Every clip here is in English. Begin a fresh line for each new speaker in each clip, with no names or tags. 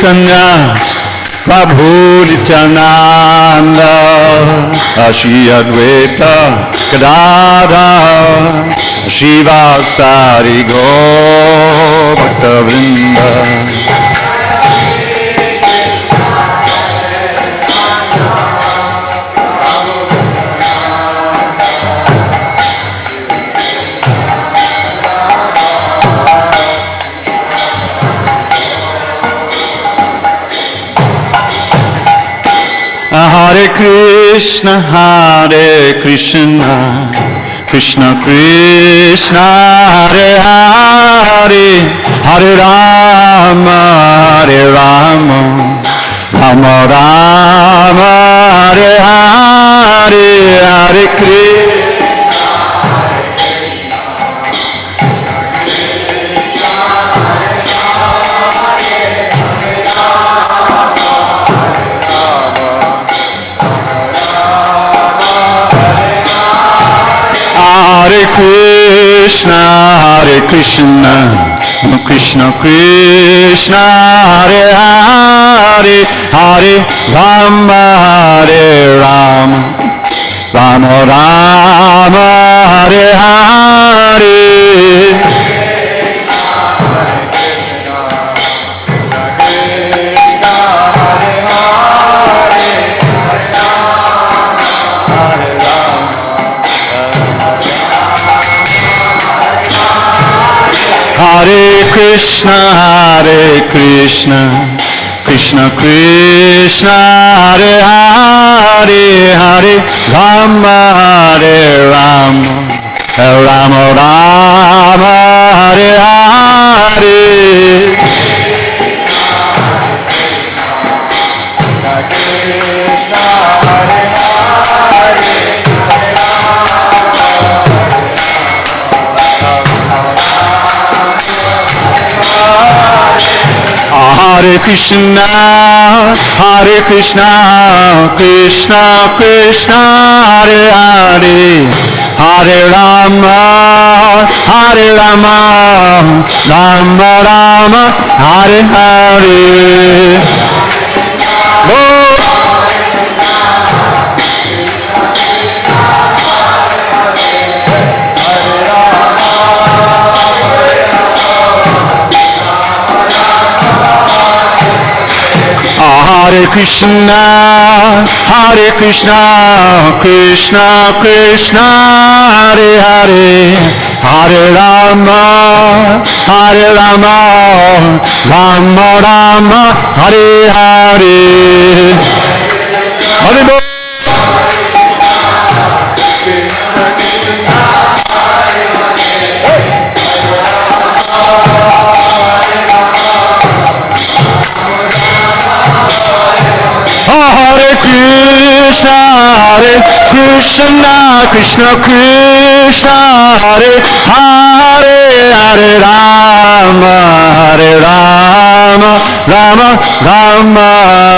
Chaitanya Prabhu Nityananda Shri Advaita Gadadhar Shivasari Gaur Bhakta Vrinda. Hare Krishna, Krishna Krishna, Hare Hare, Hare Rama, Rama Rama, Hare Hare, Hare Krishna. Hare Krishna, Krishna Krishna, Hare Hare, Hare Rama, Rama Rama, Hare Hare. Hare Krishna, Krishna Krishna, Hare Hare, Hare Rama, Rama Rama, Hare Hare. Hare Krishna, Krishna Krishna, Hare Hare, Hare Rama, Rama Rama, Hare Hare. Hare Krishna, Krishna Krishna, Hare Hare, Hare Rama, Rama Rama, Hare Hare. Hare Bol. Hare Krishna, Krishna Krishna, Hare Hare, Hare Rama, Rama Rama,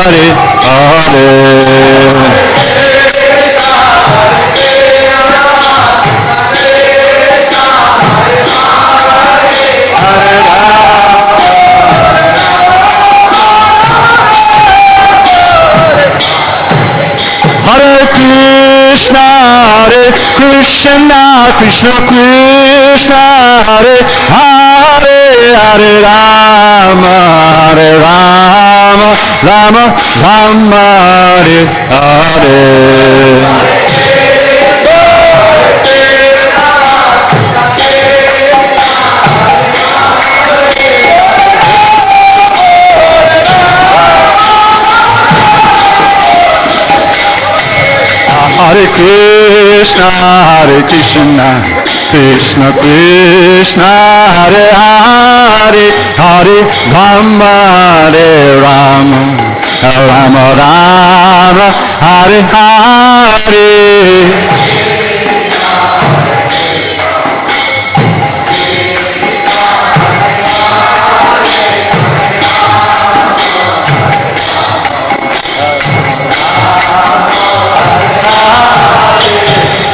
Hare Hare. Hare Krishna, Krishna Krishna, Hare Hare, Hare Rama, Rama Hare Hare. Hare Krishna, Krishna Krishna, Hare Hare, Hare Rama, Rama Hare Hare.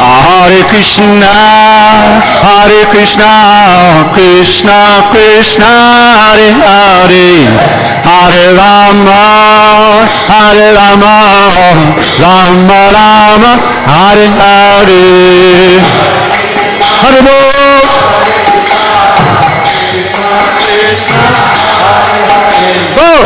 Hare Krishna, Krishna Krishna, Hare Hare, Hare Rama, Rama Rama, Hare Hare. Hare Bol. Bol.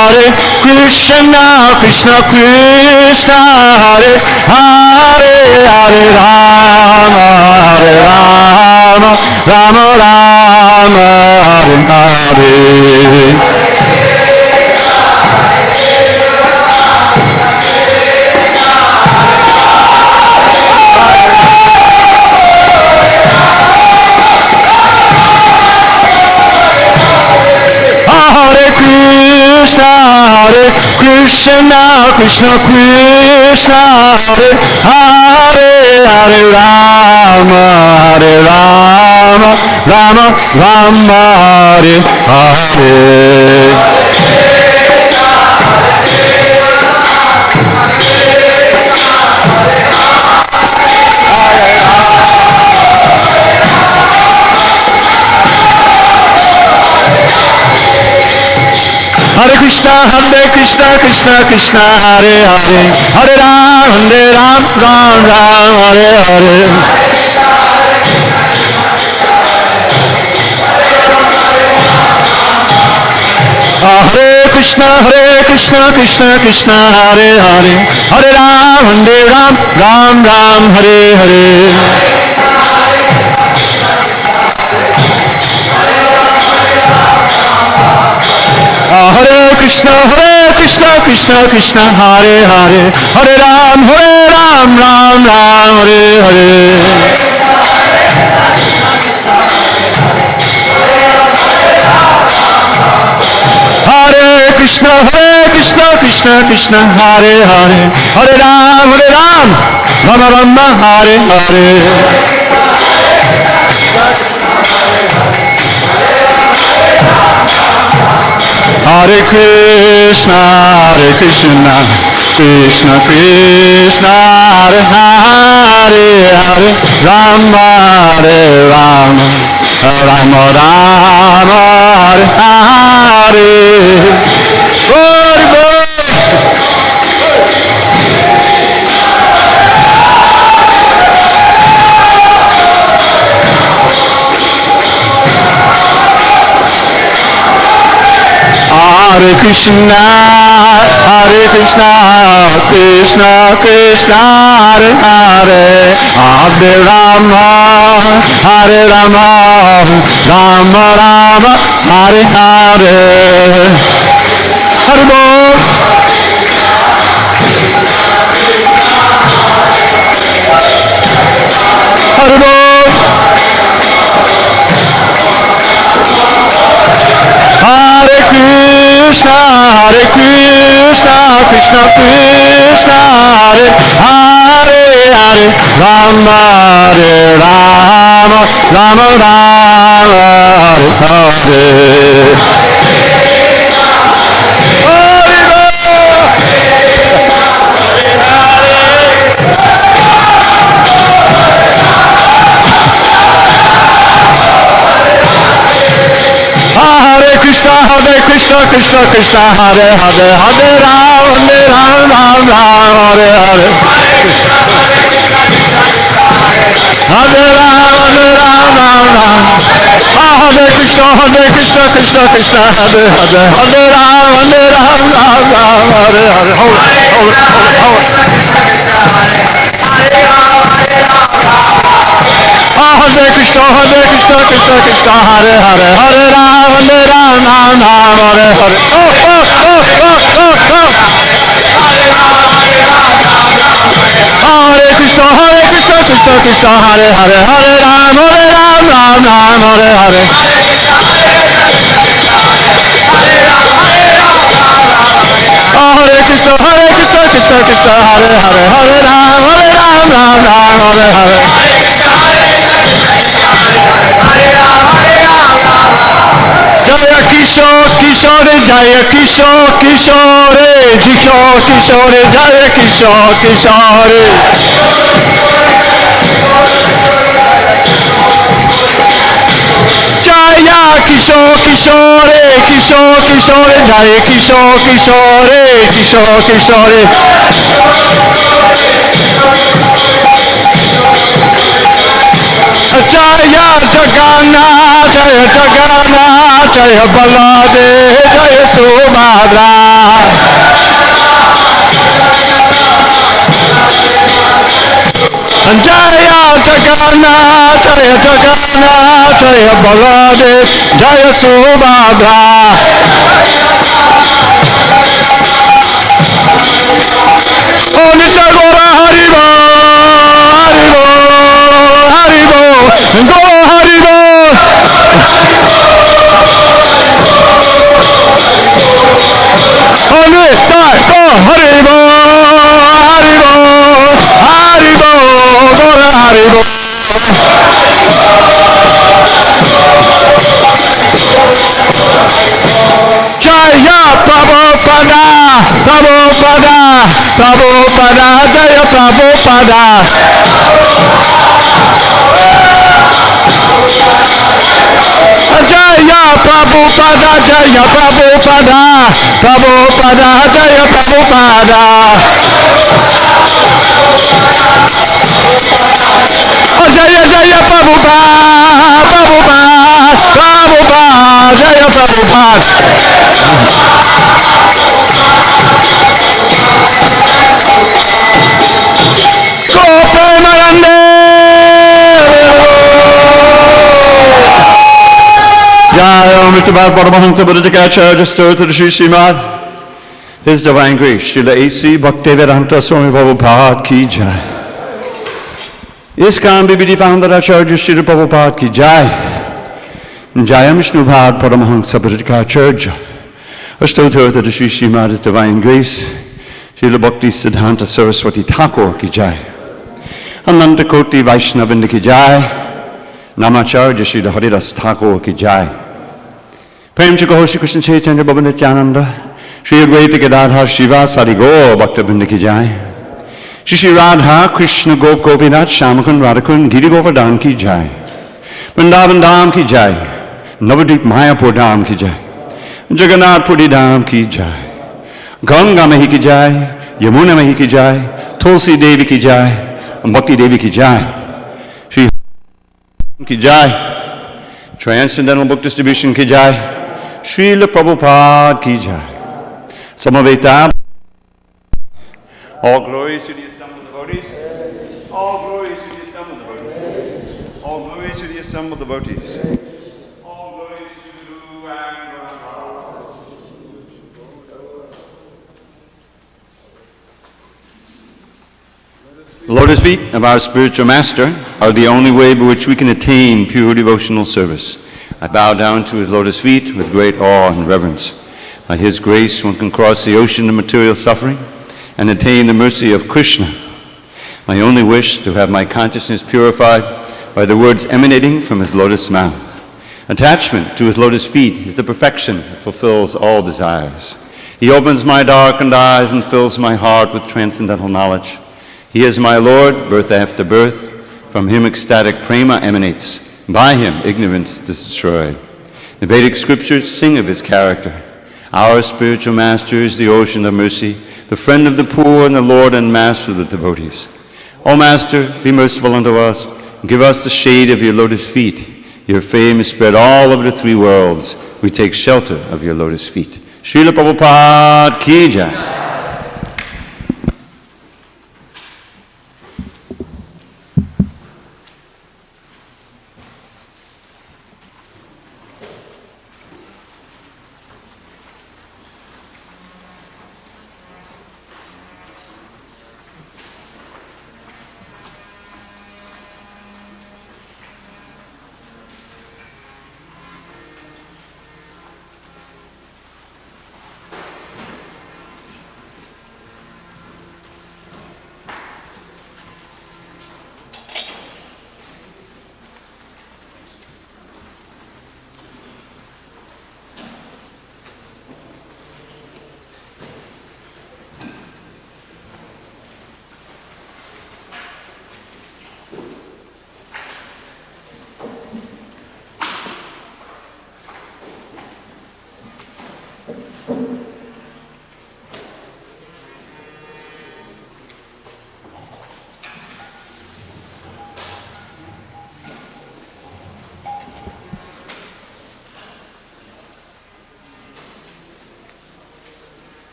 Hare Krishna, Krishna Krishna, Hare Hare, Hare Rama, Rama Rama, Hare Hare. Hare Krishna, Krishna Krishna, Hare Hare, Hare Rama, Rama Rama, Hare Hare. Hare Krishna, Krishna Krishna, Hare Hare, Hare Ram, Ram Ram, Hare Hare. Hare Krishna, Krishna Hare Hare, Hare Ram, Ram Ram, Hare Hare. Hare Krishna, Krishna Hare Hare, Hare Ram, Ram Ram, Hare Hare. Hare Krishna, Krishna Hare Hare, Hare Ram, Rama Rama, Hare Hare. Hare Krishna, Krishna Krishna, Hare Hare, Hare Rama, Rama Rama, Hare Hare. Hare Krishna, Krishna Krishna, Hare Hare, Hare Rama, Rama Rama, Hare Hare. Hare Bol. Hare Bol. Hare Krishna, Krishna Krishna, Hare Hare, Hare Rama, Rama Rama, Hare Hare Krishna, Krishna Hare Hare, Hare Ram, Ram Hare Hare. Hare Ram, Hare Krishna, Krishna Hare Hare, Hare Ram, Hare Hare. Hare Krishna, Krishna Hare Hare, Hare Ram, Ram Hare Hare. Hare Krishna, Krishna Hare Hare, Hare Ram, Ram Hare Hare. Hare Krishna, Krishna Hare Hare, Hare Ram, Ram Hare Hare. Jaya Kishore Jaya Kishore Kishore Kishore Kishore Jaya Kishore Kishore Jaya Kishore Kishore Kishore Kishore Jaya Kishore Kishore Kishore Kishore Jaya Jagannath Jaya Jagannath Jaya Baladev Jaya Subhadra Jaya Jagannath Jaya Jagannath Jaya Baladev Jaya Subhadra Oh Nitya Gora Haribo Haribo Go Haribo Oh Nitya Go Haribo Haribo Haribo Gora Haribo Jaya Prabhupada Prabhupada Prabhupada Jaya Prabhupada Jaya Prabhupada Jaya Prabhupada Prabhupada Jaya Prabhupada Jaya Jaya Prabhupada Prabhupada Prabhupada Jaya Prabhupada Go Premanande Jaya Mr. Paramahansa Buddhika Acharya Stotra Sri Srimad His Divine Grace Srila A.C. Bhaktivedanta Swami Prabhupada Ki Jai ISKCON BBD Founder Acharya Srila Prabhupada Ki Jai Jaya Vishnu Bhad Paramahansa Buddhika Acharya Stotra Sri Srimad His Divine Grace Srila Bhakti Siddhanta Saraswati Thakur Ki Jai Ananta Koti Vaishnavinda Ki Jai Namacharya Srila Haridas Thakur Ki Jai Prem Chikaho Shri Krishna Chaitanya Baba Nityananda Shri Advaita Gadadhar Shiva Sadi Gaur Bhaktavinda Ki Jai Shri Radha Krishna Gop Gopinath Shamakun Radhakun Giri Govardhan Ki Jai Vrindavan Dham Ki Jai Navadvip Mayapur Dham Ki Jai Jagannath Puri Dham Ki Jai Ganga Mahi Ki Jai Yamuna Mahi Ki Jai Tulsi Devi Ki Jai Bhakti Devi Ki Jai Shri Ki Jai Transcendental Book Distribution Ki Jai Srila Prabhupada Ki Jai Samaveta All glories to the assembled devotees All glories to the assembled devotees All glories to the assembled devotees All glories to the Guru and The lotus feet of our spiritual master are the only way by which we can attain pure devotional service. I bow down to his lotus feet with great awe and reverence. By his grace, one can cross the ocean of material suffering and attain the mercy of Krishna. My only wish to have my consciousness purified by the words emanating from his lotus mouth. Attachment to his lotus feet is the perfection that fulfills all desires. He opens my darkened eyes and fills my heart with transcendental knowledge. He is my Lord, birth after birth. From him ecstatic prema emanates. By him ignorance is destroyed. The Vedic scriptures sing of his character. Our spiritual master is the ocean of mercy, the friend of the poor and the Lord and master of the devotees. O Master, be merciful unto us. Give us the shade of your lotus feet. Your fame is spread all over the three worlds. We take shelter of your lotus feet. Srila Prabhupada Ki Jai.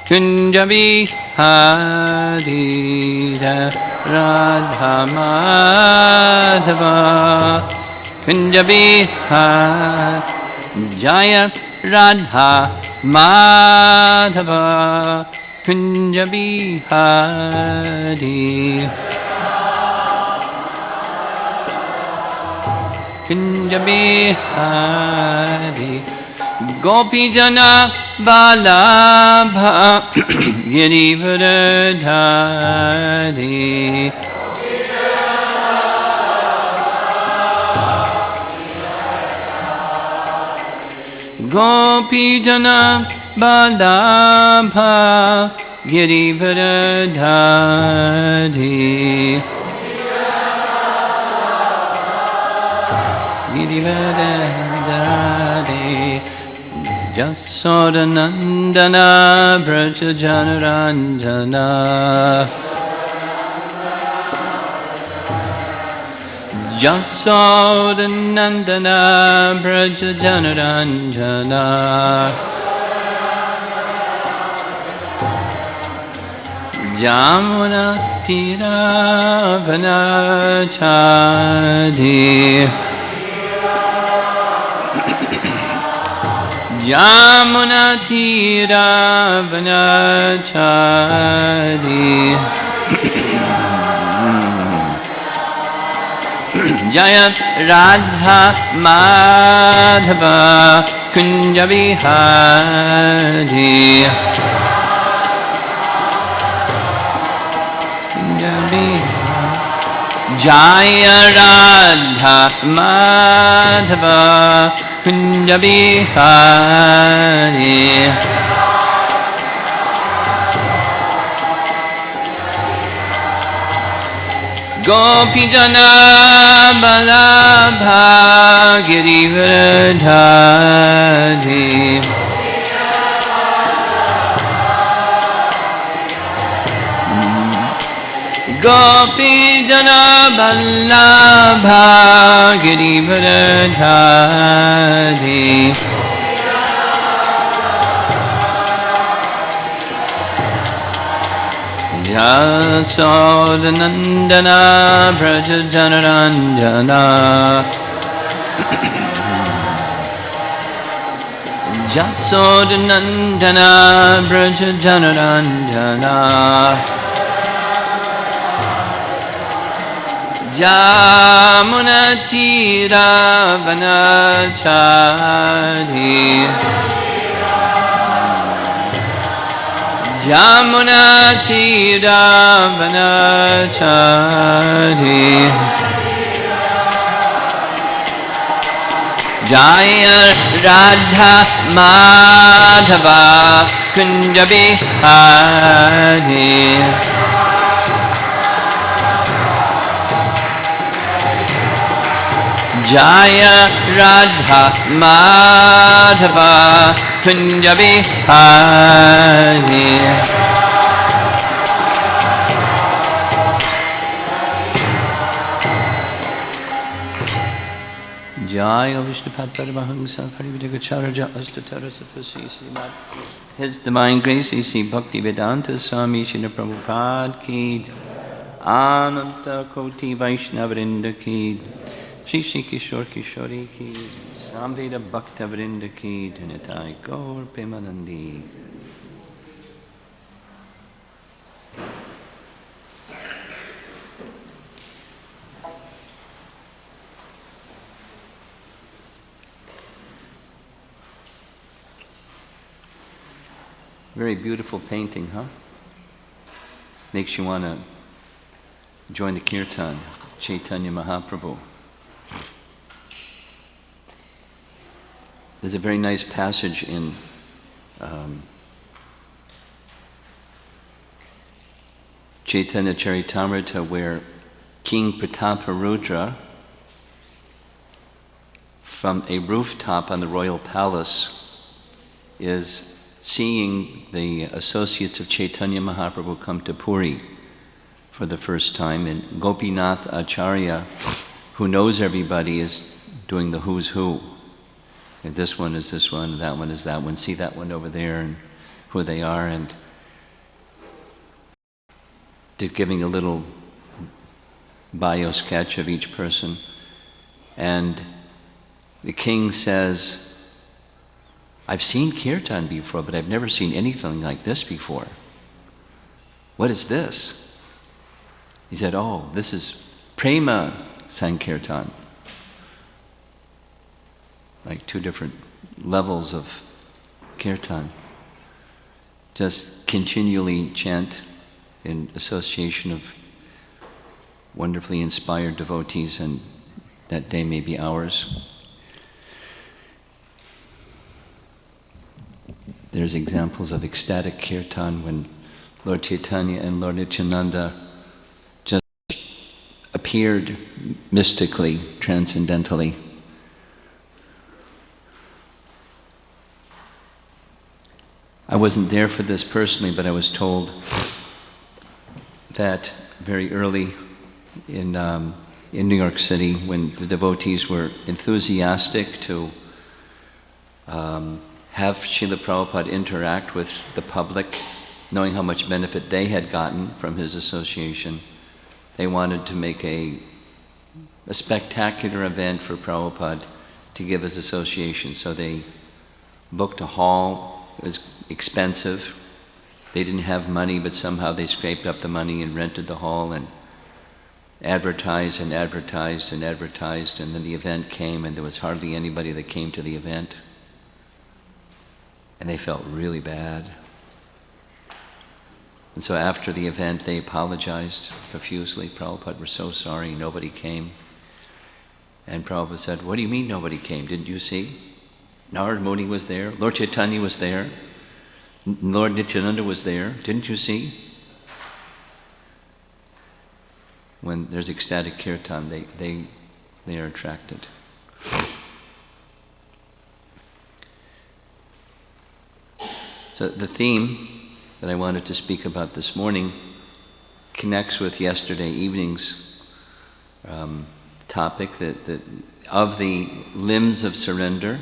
Kunja Bihari Radha Madhava Kunja Bihari Jaya Radha Madhava Kunja Bihari Kunja Bihari Gopi Jana Balabha Girivardhari Gopi Jana Balabha Girivardhari Girivardhari Jasodanandana Braja Janaranjana Jasodanandana Braja Janaranjana Jamuna Tiravanachadi Yamuna Tiravanachadi Jaya Radha Madhava Kunja Bihari Kunja Bihari Jaya Radha Madhava Kunja Bihari Gopi Jana Balabha Girivardhari Gopi Jana Balabha Girivardhari Jasodanandana Braja Janaranjana Jasodanandana Braja Janaranjana Jamuna Tiravanachari Jamuna Tiravanachari Jaya Radha Madhava Kunja Bihari Jaya Radha Madhava Kunja Bihari Jaya Vishnupad Paramahamsa Parividagacharya Astatara Satasi Srimad His Divine Grace A.C. Bhakti Vedanta Swami Srila Prabhupada Ki Ananta Koti Vaishnavrinda Ki Shri Shri Kishore Kishori Ki Samveda Bhakta Vrinda Ki Dhanitai Gaur Premanandi. Very beautiful painting, huh? Makes you want to join the kirtan, Chaitanya Mahaprabhu. There's a very nice passage in Chaitanya Charitamrita where King Prataparudra, from a rooftop on the royal palace, is seeing the associates of Chaitanya Mahaprabhu come to Puri for the first time, and Gopinath Acharya, who knows everybody, is doing the who's who. And this one is this one, that one is that one, see that one over there, and who they are. And giving a little bio sketch of each person. And the king says, I've seen kirtan before, but I've never seen anything like this before. What is this? He said, oh, this is Prema Sankirtan. Like 2 different levels of kirtan. Just continually chant in association of wonderfully inspired devotees, and that day may be ours. There's examples of ecstatic kirtan when Lord Chaitanya and Lord Nityananda just appeared mystically, transcendentally. I wasn't there for this personally, but I was told that very early in New York City, when the devotees were enthusiastic to have Srila Prabhupada interact with the public, knowing how much benefit they had gotten from his association, they wanted to make a spectacular event for Prabhupada to give his association. So they booked a hall. It was expensive. They didn't have money, but somehow they scraped up the money and rented the hall and advertised and advertised and advertised, and then the event came and there was hardly anybody that came to the event. And they felt really bad. And so after the event, they apologized profusely. Prabhupada, we're so sorry, nobody came. And Prabhupada said, what do you mean nobody came? Didn't you see? Narad Muni was there, Lord Chaitanya was there, Lord Nityananda was there. Didn't you see? When there's ecstatic kirtan, they are attracted. So the theme that I wanted to speak about this morning connects with yesterday evening's topic, that of the limbs of surrender,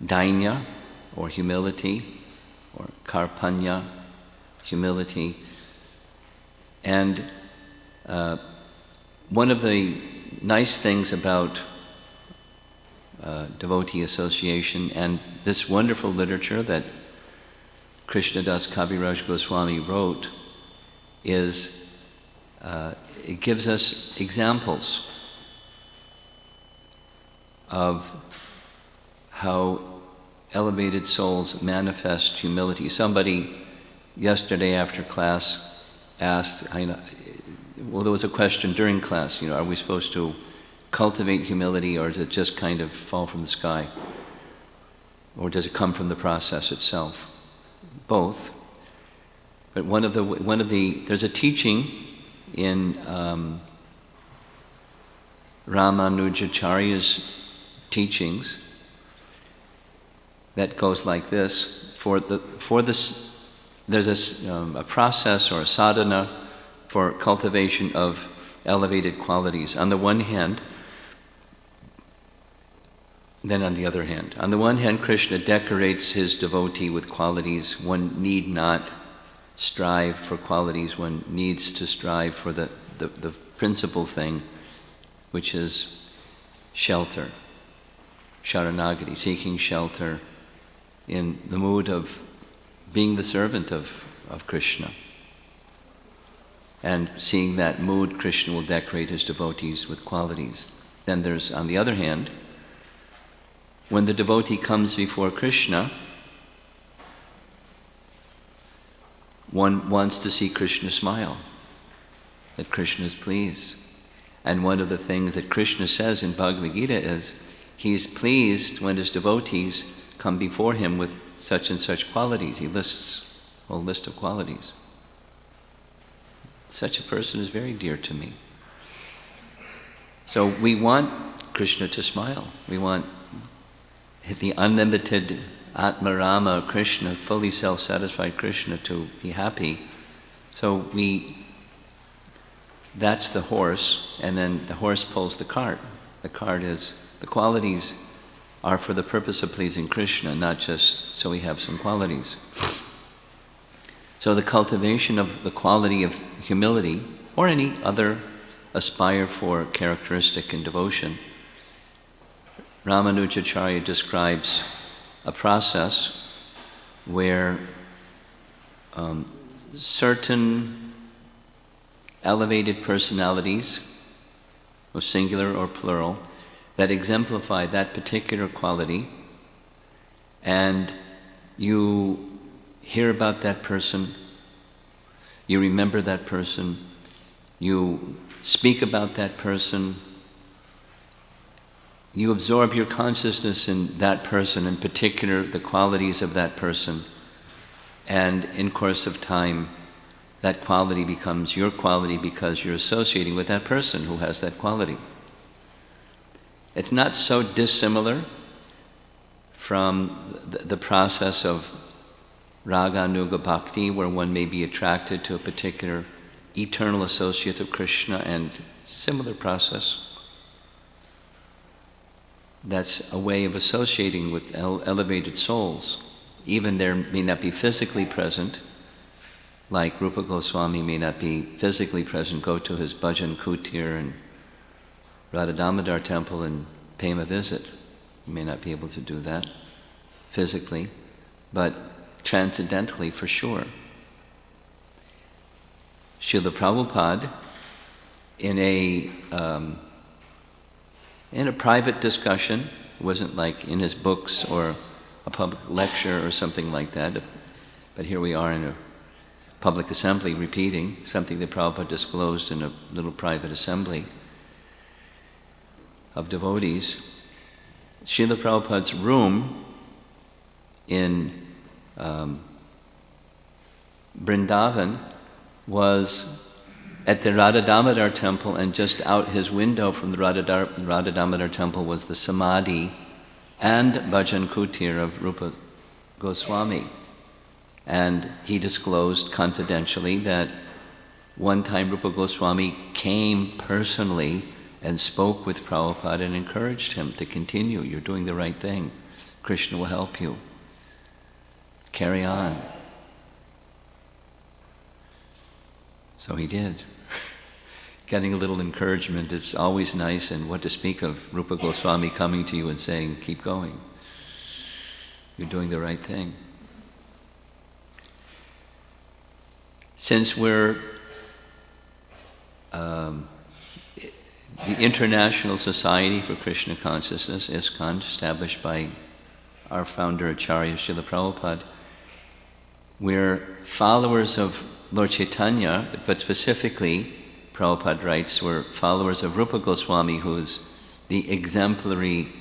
dainya, or humility, or karpanya, humility. And one of the nice things about devotee association and this wonderful literature that Krishnadas Kaviraj Goswami wrote is it gives us examples of how elevated souls manifest humility. Somebody yesterday after class asked, well, there was a question during class, are we supposed to cultivate humility, or does it just kind of fall from the sky? Or does it come from the process itself? Both. But there's a teaching in Ramanujacharya's teachings that goes like this. There's a process or a sadhana for cultivation of elevated qualities. On the one hand, then on the other hand. On the one hand, Krishna decorates his devotee with qualities. One need not strive for qualities. One needs to strive for the principal thing, which is shelter, sharanagati, seeking shelter in the mood of being the servant of Krishna. And seeing that mood, Krishna will decorate his devotees with qualities. Then there's, on the other hand, when the devotee comes before Krishna, one wants to see Krishna smile, that Krishna is pleased. And one of the things that Krishna says in Bhagavad Gita is, he's pleased when his devotees come before him with such and such qualities. He lists a whole list of qualities. Such a person is very dear to me. So we want Krishna to smile. We want the unlimited Atma Rama Krishna, fully self-satisfied Krishna, to be happy. So that's the horse, and then the horse pulls the cart. The qualities are for the purpose of pleasing Krishna, not just so we have some qualities. So the cultivation of the quality of humility, or any other aspire for characteristic in devotion, Ramanujacharya describes a process where certain elevated personalities, or singular or plural, that exemplify that particular quality, and you hear about that person, you remember that person, you speak about that person, you absorb your consciousness in that person, in particular the qualities of that person, and in course of time that quality becomes your quality because you're associating with that person who has that quality. It's not so dissimilar from the process of Raga Nuga Bhakti, where one may be attracted to a particular eternal associate of Krishna, and similar process. That's a way of associating with elevated souls. Even there may not be physically present, like Rupa Goswami may not be physically present, go to his bhajan kutir and Radha Damodar temple and pay him a visit. You may not be able to do that physically, but transcendentally for sure. Srila Prabhupada, in a private discussion, it wasn't like in his books or a public lecture or something like that, but here we are in a public assembly repeating something that Prabhupada disclosed in a little private assembly of devotees. Srila Prabhupada's room in Vrindavan was at the Radha Damodar temple, and just out his window from the Radha Damodar temple was the Samadhi and Bhajan Kutir of Rupa Goswami. And he disclosed confidentially that one time Rupa Goswami came personally and spoke with Prabhupada and encouraged him to continue. You're doing the right thing. Krishna will help you. Carry on. So he did. Getting a little encouragement is always nice, and what to speak of Rupa Goswami coming to you and saying, keep going. You're doing the right thing. Since we're the International Society for Krishna Consciousness, ISKCON, established by our founder Acharya Srila Prabhupada, we're followers of Lord Chaitanya, but specifically, Prabhupada writes, we're followers of Rupa Goswami, who is the exemplary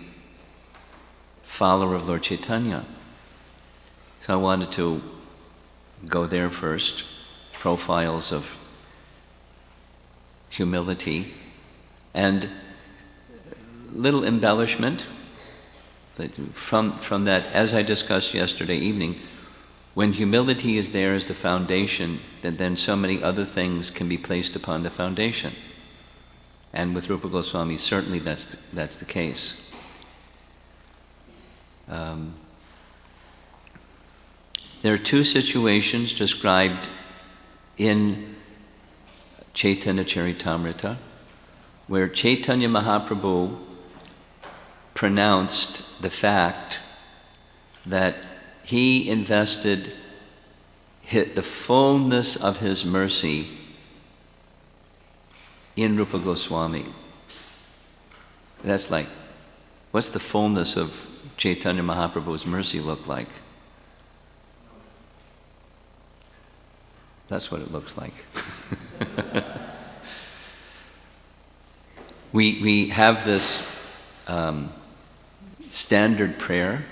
follower of Lord Chaitanya. So I wanted to go there first, profiles of humility, and little embellishment from that, as I discussed yesterday evening. When humility is there as the foundation, then so many other things can be placed upon the foundation. And with Rupa Goswami, certainly that's the case. There are two situations described in Chaitanya Charitamrita where Chaitanya Mahaprabhu pronounced the fact that he invested the fullness of his mercy in Rupa Goswami. That's like, what's the fullness of Chaitanya Mahaprabhu's mercy look like? That's what it looks like. We have this standard prayer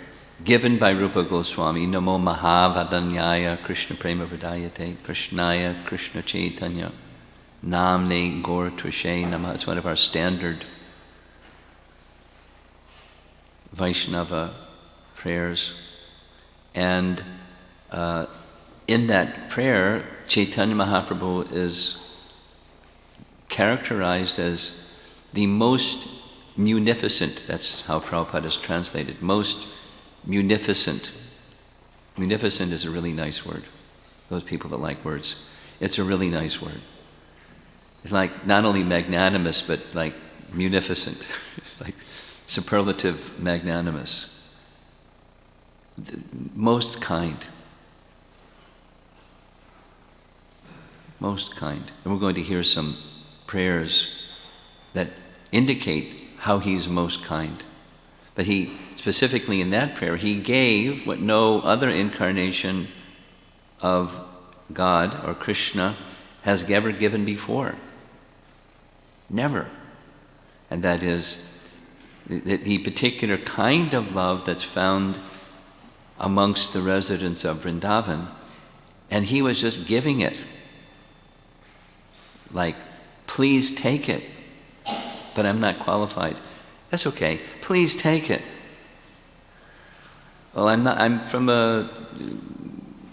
given by Rupa Goswami, Namo Mahavadanyaya Krishna Prema Vridayate Krishnaya Krishna Chaitanya Namne Gaur Trishe Namah. It's one of our standard Vaishnava prayers. And in that prayer, Chaitanya Mahaprabhu is characterized as the most munificent, that's how Prabhupada is translated, most munificent. Munificent is a really nice word. those people that like words. It's a really nice word. It's like not only magnanimous, but like munificent, like superlative magnanimous. Most kind. Most kind. And we're going to hear some prayers that indicate how he's most kind. But he, specifically in that prayer, he gave what no other incarnation of God or Krishna has ever given before. Never. And that is the particular kind of love that's found amongst the residents of Vrindavan. And he was just giving it. Like, please take it. But I'm not qualified. That's okay. Please take it. Well, I'm from a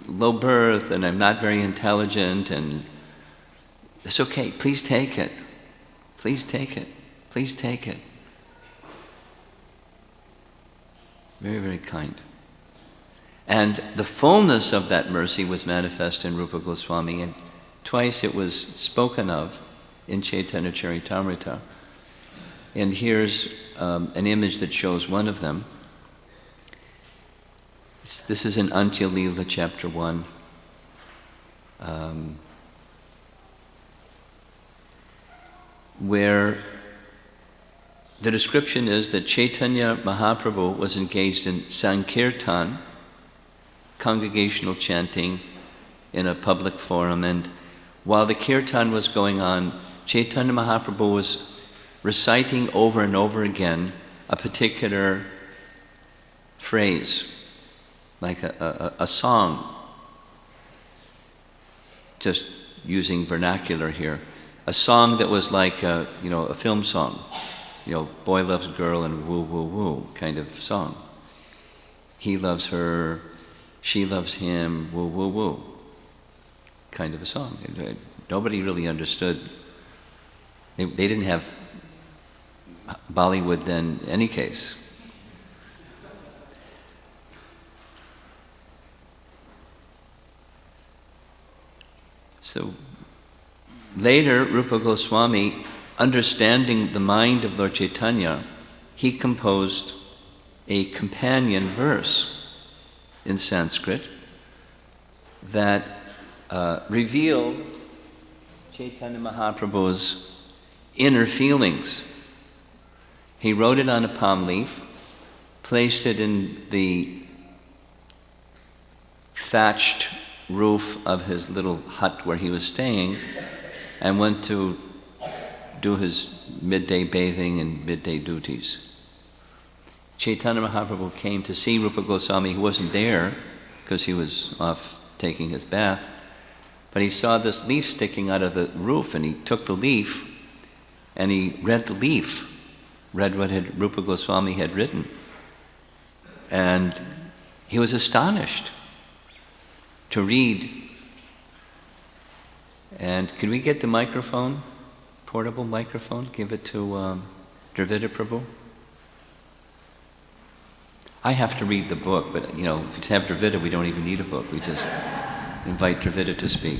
low birth and I'm not very intelligent and it's okay. Please take it. Please take it. Please take it. Very, very kind. And the fullness of that mercy was manifest in Rupa Goswami, and twice it was spoken of in Chaitanya Charitamrita. And here's an image that shows one of them. This is in Antya Leela, chapter 1. Where the description is that Chaitanya Mahaprabhu was engaged in Sankirtan, congregational chanting in a public forum, and while the kirtan was going on, Chaitanya Mahaprabhu was reciting over and over again a particular phrase, like a song, just using vernacular here. A song that was like a film song, boy loves girl and woo, woo, woo kind of song. He loves her, she loves him, woo, woo, woo kind of a song. Nobody really understood. They didn't have Bollywood then in any case. So later, Rupa Goswami, understanding the mind of Lord Chaitanya, he composed a companion verse in Sanskrit that revealed Chaitanya Mahaprabhu's inner feelings. He wrote it on a palm leaf, placed it in the thatched roof of his little hut where he was staying, and went to do his midday bathing and midday duties. Chaitanya Mahaprabhu came to see Rupa Goswami, who wasn't there because he was off taking his bath, but he saw this leaf sticking out of the roof, and he took the leaf and he read the leaf, read what Rupa Goswami had written, and he was astonished to read. And could we get the microphone, portable microphone, give it to Dravida Prabhu? I have to read the book, but if it's have Dravida, we don't even need a book. We just invite Dravida to speak.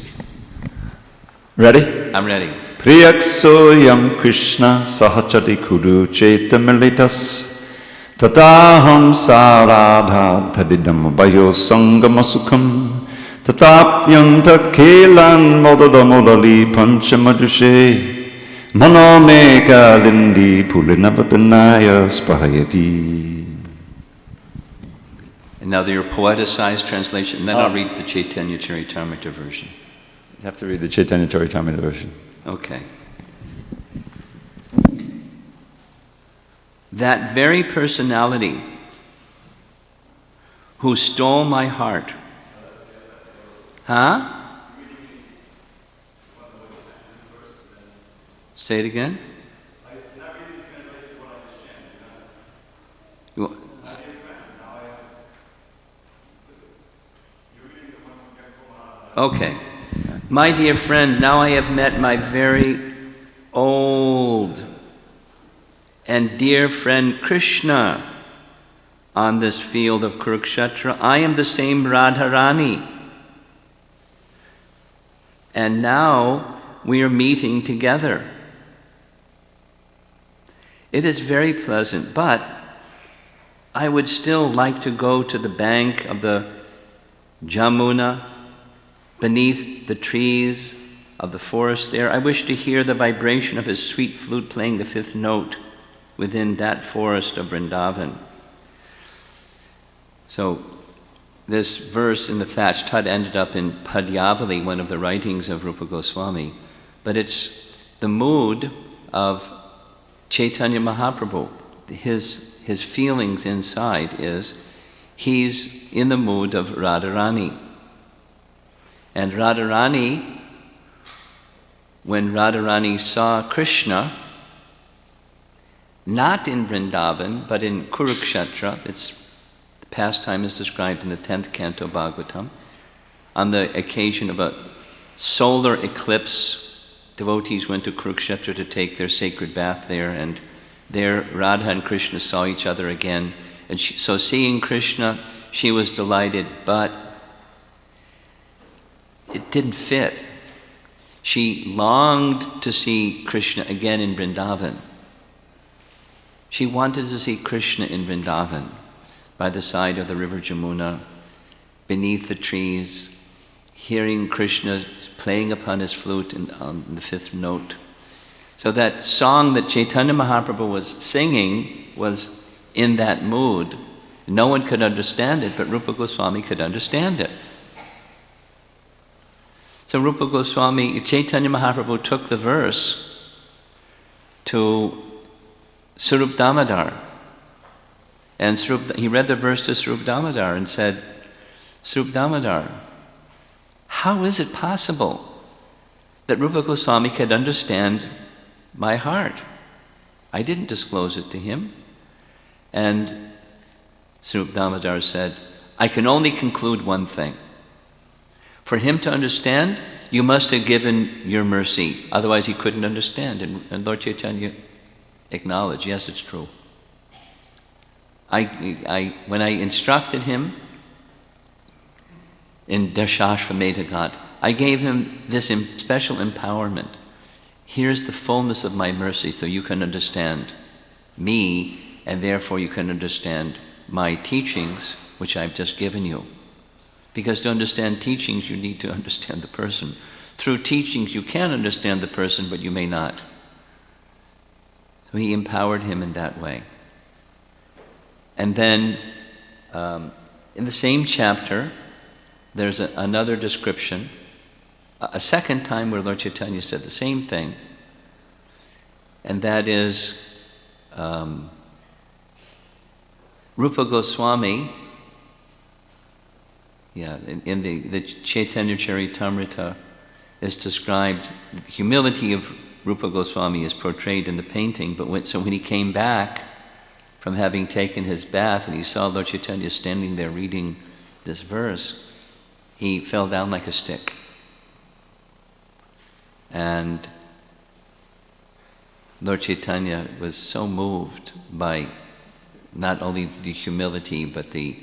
Ready?
I'm ready.
Priyaksoyam Krishna sahachati kudu chetamilitas tataham saradha tadidam vayo sangama sukham tatapyanta kelan modadamodali panchamadushe manomeka lindi pulinavapanaya spahayati.
And now your poeticized translation, and then I'll read the Chaitanya Charitamrita version.
You have to read the Chaitanya Charitamrita version.
Okay. That very personality who stole my heart. Huh? Say it again. Okay. My dear friend, now I have met my very old and dear friend Krishna on this field of Kurukshetra. I am the same Radharani And now we are meeting together. It is very pleasant, but I would still like to go to the bank of the Jamuna, beneath the trees of the forest there. I wish to hear the vibration of his sweet flute playing the fifth note within that forest of Vrindavan. So this verse in the thatched hut ended up in Padyavali, one of the writings of Rupa Goswami, but it's the mood of Chaitanya Mahaprabhu. His feelings inside is he's in the mood of Radharani. And Radharani, when Radharani saw Krishna, not in Vrindavan, but in Kurukshetra, the pastime is described in the 10th canto Bhagavatam, on the occasion of a solar eclipse, devotees went to Kurukshetra to take their sacred bath there, and there Radha and Krishna saw each other again. And so seeing Krishna, she was delighted, but it didn't fit. She longed to see Krishna again in Vrindavan. She wanted to see Krishna in Vrindavan, by the side of the river Jamuna, beneath the trees, hearing Krishna playing upon his flute on the fifth note. So that song that Chaitanya Mahaprabhu was singing was in that mood. No one could understand it, but Rupa Goswami could understand it. So Rupa Goswami, Chaitanya Mahaprabhu took the verse to Sarup Damodar. And he read the verse to Sarup Damodar and said, Sarup Damodar, how is it possible that Rupa Goswami could understand my heart? I didn't disclose it to him. And Sarup Damodar said, I can only conclude one thing. For him to understand, you must have given your mercy. Otherwise he couldn't understand. And Lord Chaitanya acknowledged, yes, it's true. When I instructed him in Dashashvamedha Ghat, I gave him this special empowerment. Here's the fullness of my mercy so you can understand me, and therefore you can understand my teachings, which I've just given you. Because to understand teachings, you need to understand the person. Through teachings, you can understand the person, but you may not. So he empowered him in that way. And then, in the same chapter, there's another description, a second time where Lord Chaitanya said the same thing, and that is Rupa Goswami, in the Chaitanya Charitamrita is described, the humility of Rupa Goswami is portrayed in the painting, but when he came back from having taken his bath and he saw Lord Chaitanya standing there reading this verse, he fell down like a stick. And Lord Chaitanya was so moved by not only the humility but the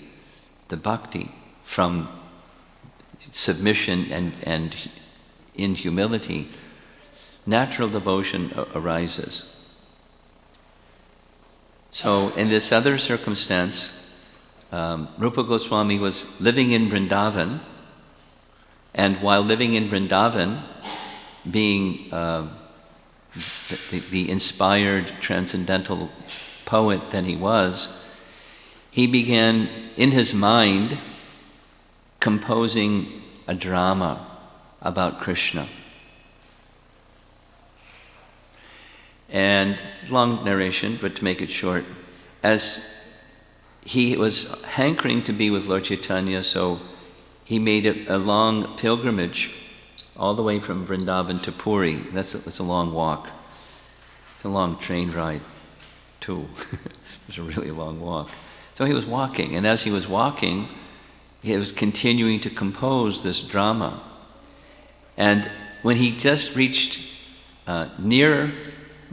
bhakti from submission and in humility, natural devotion arises. So in this other circumstance, Rupa Goswami was living in Vrindavan, and while living in Vrindavan, being the inspired transcendental poet that he was, he began in his mind composing a drama about Krishna. And it's a long narration, but to make it short, as he was hankering to be with Lord Chaitanya, so he made a long pilgrimage all the way from Vrindavan to Puri. That's a long walk. It's a long train ride, too. It was a really long walk. So he was walking, and as he was walking, he was continuing to compose this drama. And when he just reached near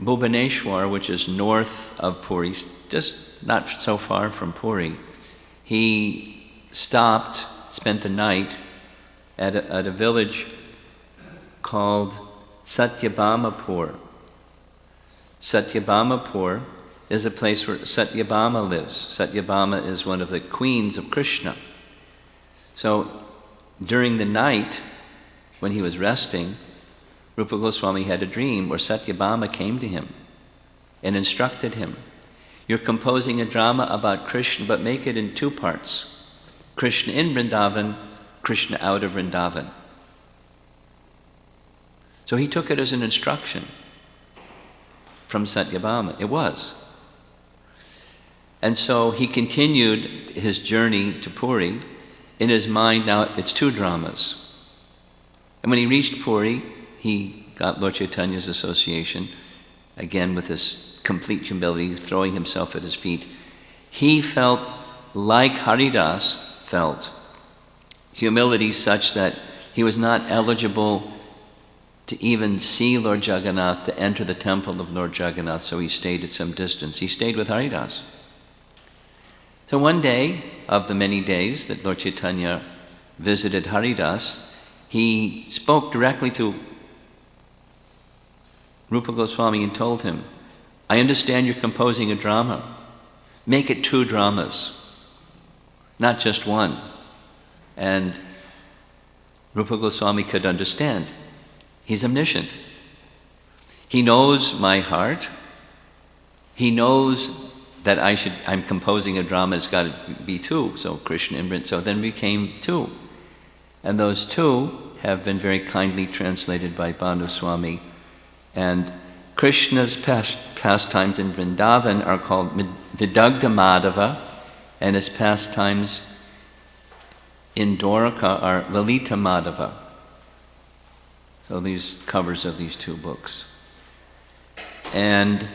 Bhubaneswar, which is north of Puri, just not so far from Puri, he stopped, spent the night at a village called Satyabhamapur. Satyabhamapur is a place where Satyabhama lives. Satyabhama is one of the queens of Krishna. So during the night, when he was resting, Rupa Goswami had a dream where Satyabhama came to him and instructed him, "You're composing a drama about Krishna, but make it in two parts. Krishna in Vrindavan, Krishna out of Vrindavan." So he took it as an instruction from Satyabhama. It was. And so he continued his journey to Puri. In his mind, now it's two dramas. And when he reached Puri, he got Lord Chaitanya's association, again with this complete humility, throwing himself at his feet. He felt like Haridas felt, humility such that he was not eligible to even see Lord Jagannath, to enter the temple of Lord Jagannath, so he stayed at some distance. He stayed with Haridas. So one day, of the many days that Lord Chaitanya visited Haridas, he spoke directly to Rupa Goswami and told him, "I understand you're composing a drama. Make it two dramas, not just one." And Rupa Goswami could understand. He's omniscient. He knows my heart. He knows that I'm composing a drama, it's got to be two, so Krishna and Vrindavan, so then became two. And those two have been very kindly translated by Bhanu Swami. And Krishna's pastimes in Vrindavan are called Vidagdha Madhava, and his pastimes in Dwaraka are Lalita Madhava. So these covers of these two books. And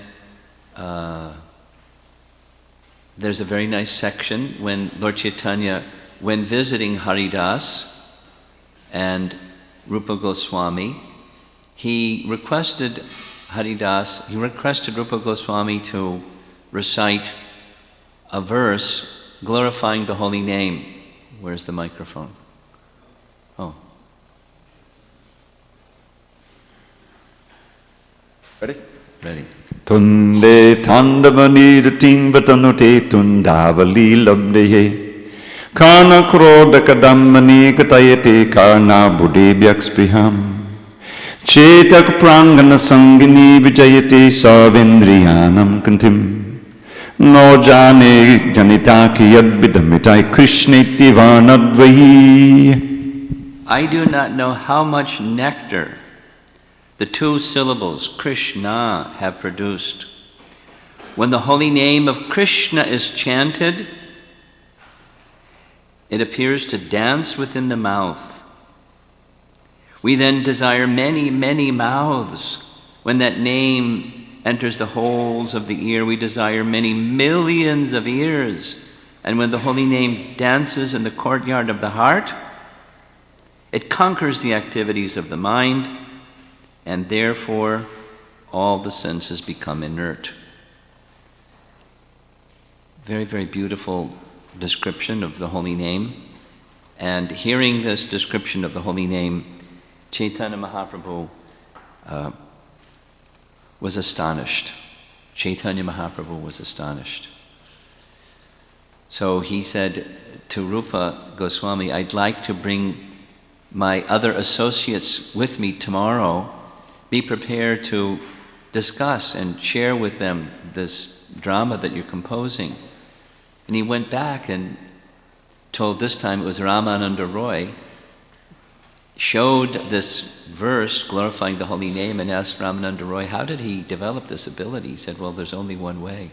there's a very nice section when Lord Chaitanya, when visiting Haridas and Rupa Goswami, he requested Rupa Goswami to recite a verse glorifying the holy name. Where's the microphone? Oh.
Ready?
Ready.
Tunde tandavani rating vatanute tundavali labdeye karna kroda kadamani katayate karna buddhi bhakspiham chetak prangana sangini vijayate sarvendriyanam kantim no jane janita ki yadvidamitai krishneti varnadvahi.
I do not know how much nectar the two syllables Krishna have produced. When the holy name of Krishna is chanted, it appears to dance within the mouth. We then desire many, many mouths. When that name enters the holes of the ear, we desire many millions of ears. And when the holy name dances in the courtyard of the heart, it conquers the activities of the mind, and therefore all the senses become inert. Very, very beautiful description of the holy name. And hearing this description of the holy name, Chaitanya Mahaprabhu was astonished. Chaitanya Mahaprabhu was astonished. So he said to Rupa Goswami, "I'd like to bring my other associates with me tomorrow. Be prepared to discuss and share with them this drama that you're composing." And he went back and told, this time it was Ramananda Roy, showed this verse glorifying the holy name and asked Ramananda Roy, how did he develop this ability? He said, well, there's only one way.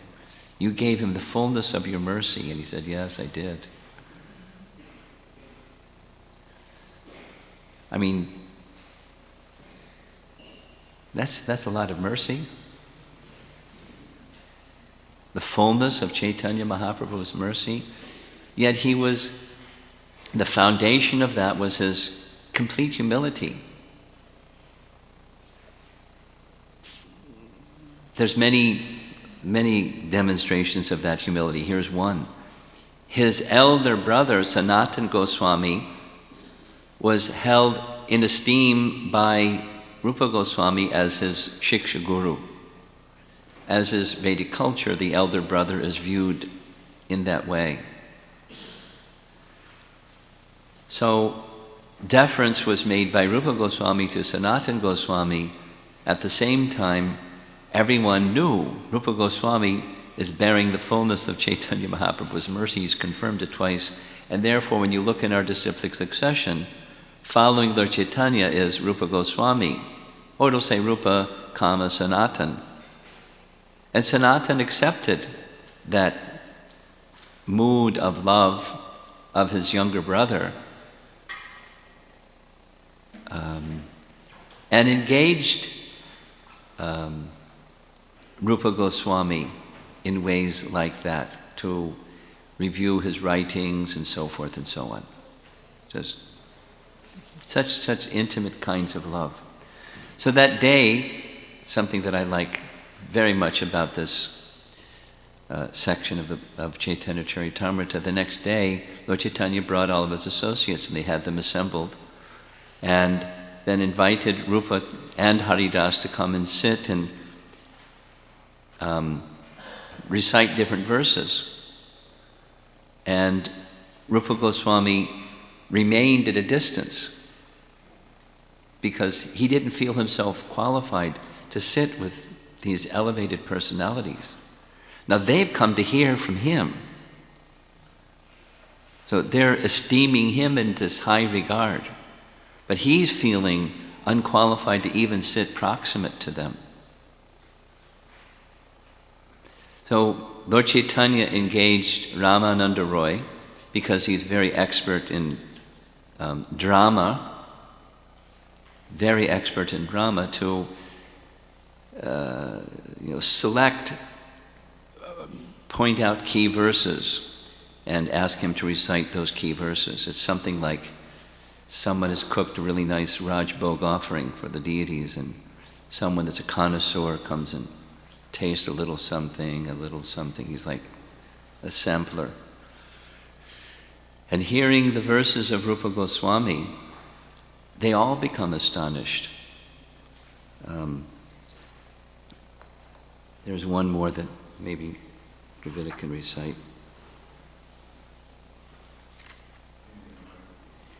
You gave him the fullness of your mercy. And he said, yes, I did. I mean, that's a lot of mercy. The fullness of Chaitanya Mahaprabhu's mercy. Yet the foundation of that was his complete humility. There's many, many demonstrations of that humility. Here's one. His elder brother, Sanatan Goswami, was held in esteem by Rupa Goswami as his Shiksha Guru. As is Vedic culture, the elder brother is viewed in that way. So deference was made by Rupa Goswami to Sanatana Goswami. At the same time, everyone knew Rupa Goswami is bearing the fullness of Chaitanya Mahaprabhu's mercy. He's confirmed it twice. And therefore, when you look in our disciplic succession, following Lord Chaitanya is Rupa Goswami, or it'll say Rupa, comma, Sanatan. And Sanatan accepted that mood of love of his younger brother and engaged Rupa Goswami in ways like that to review his writings and so forth and so on. Just such intimate kinds of love. So that day, something that I like very much about this section of Chaitanya Charitamrita, the next day, Lord Chaitanya brought all of his associates and they had them assembled and then invited Rupa and Haridas to come and sit and recite different verses. And Rupa Goswami remained at a distance because he didn't feel himself qualified to sit with these elevated personalities. Now they've come to hear from him. So they're esteeming him in this high regard. But he's feeling unqualified to even sit proximate to them. So Lord Chaitanya engaged Ramananda Roy because he's very expert in drama, very expert in drama, to select, point out key verses and ask him to recite those key verses. It's something like someone has cooked a really nice Raj Bhog offering for the deities and someone that's a connoisseur comes and tastes a little something. He's like a sampler. And hearing the verses of Rupa Goswami, they all become astonished. There's one more that maybe Gravita can recite.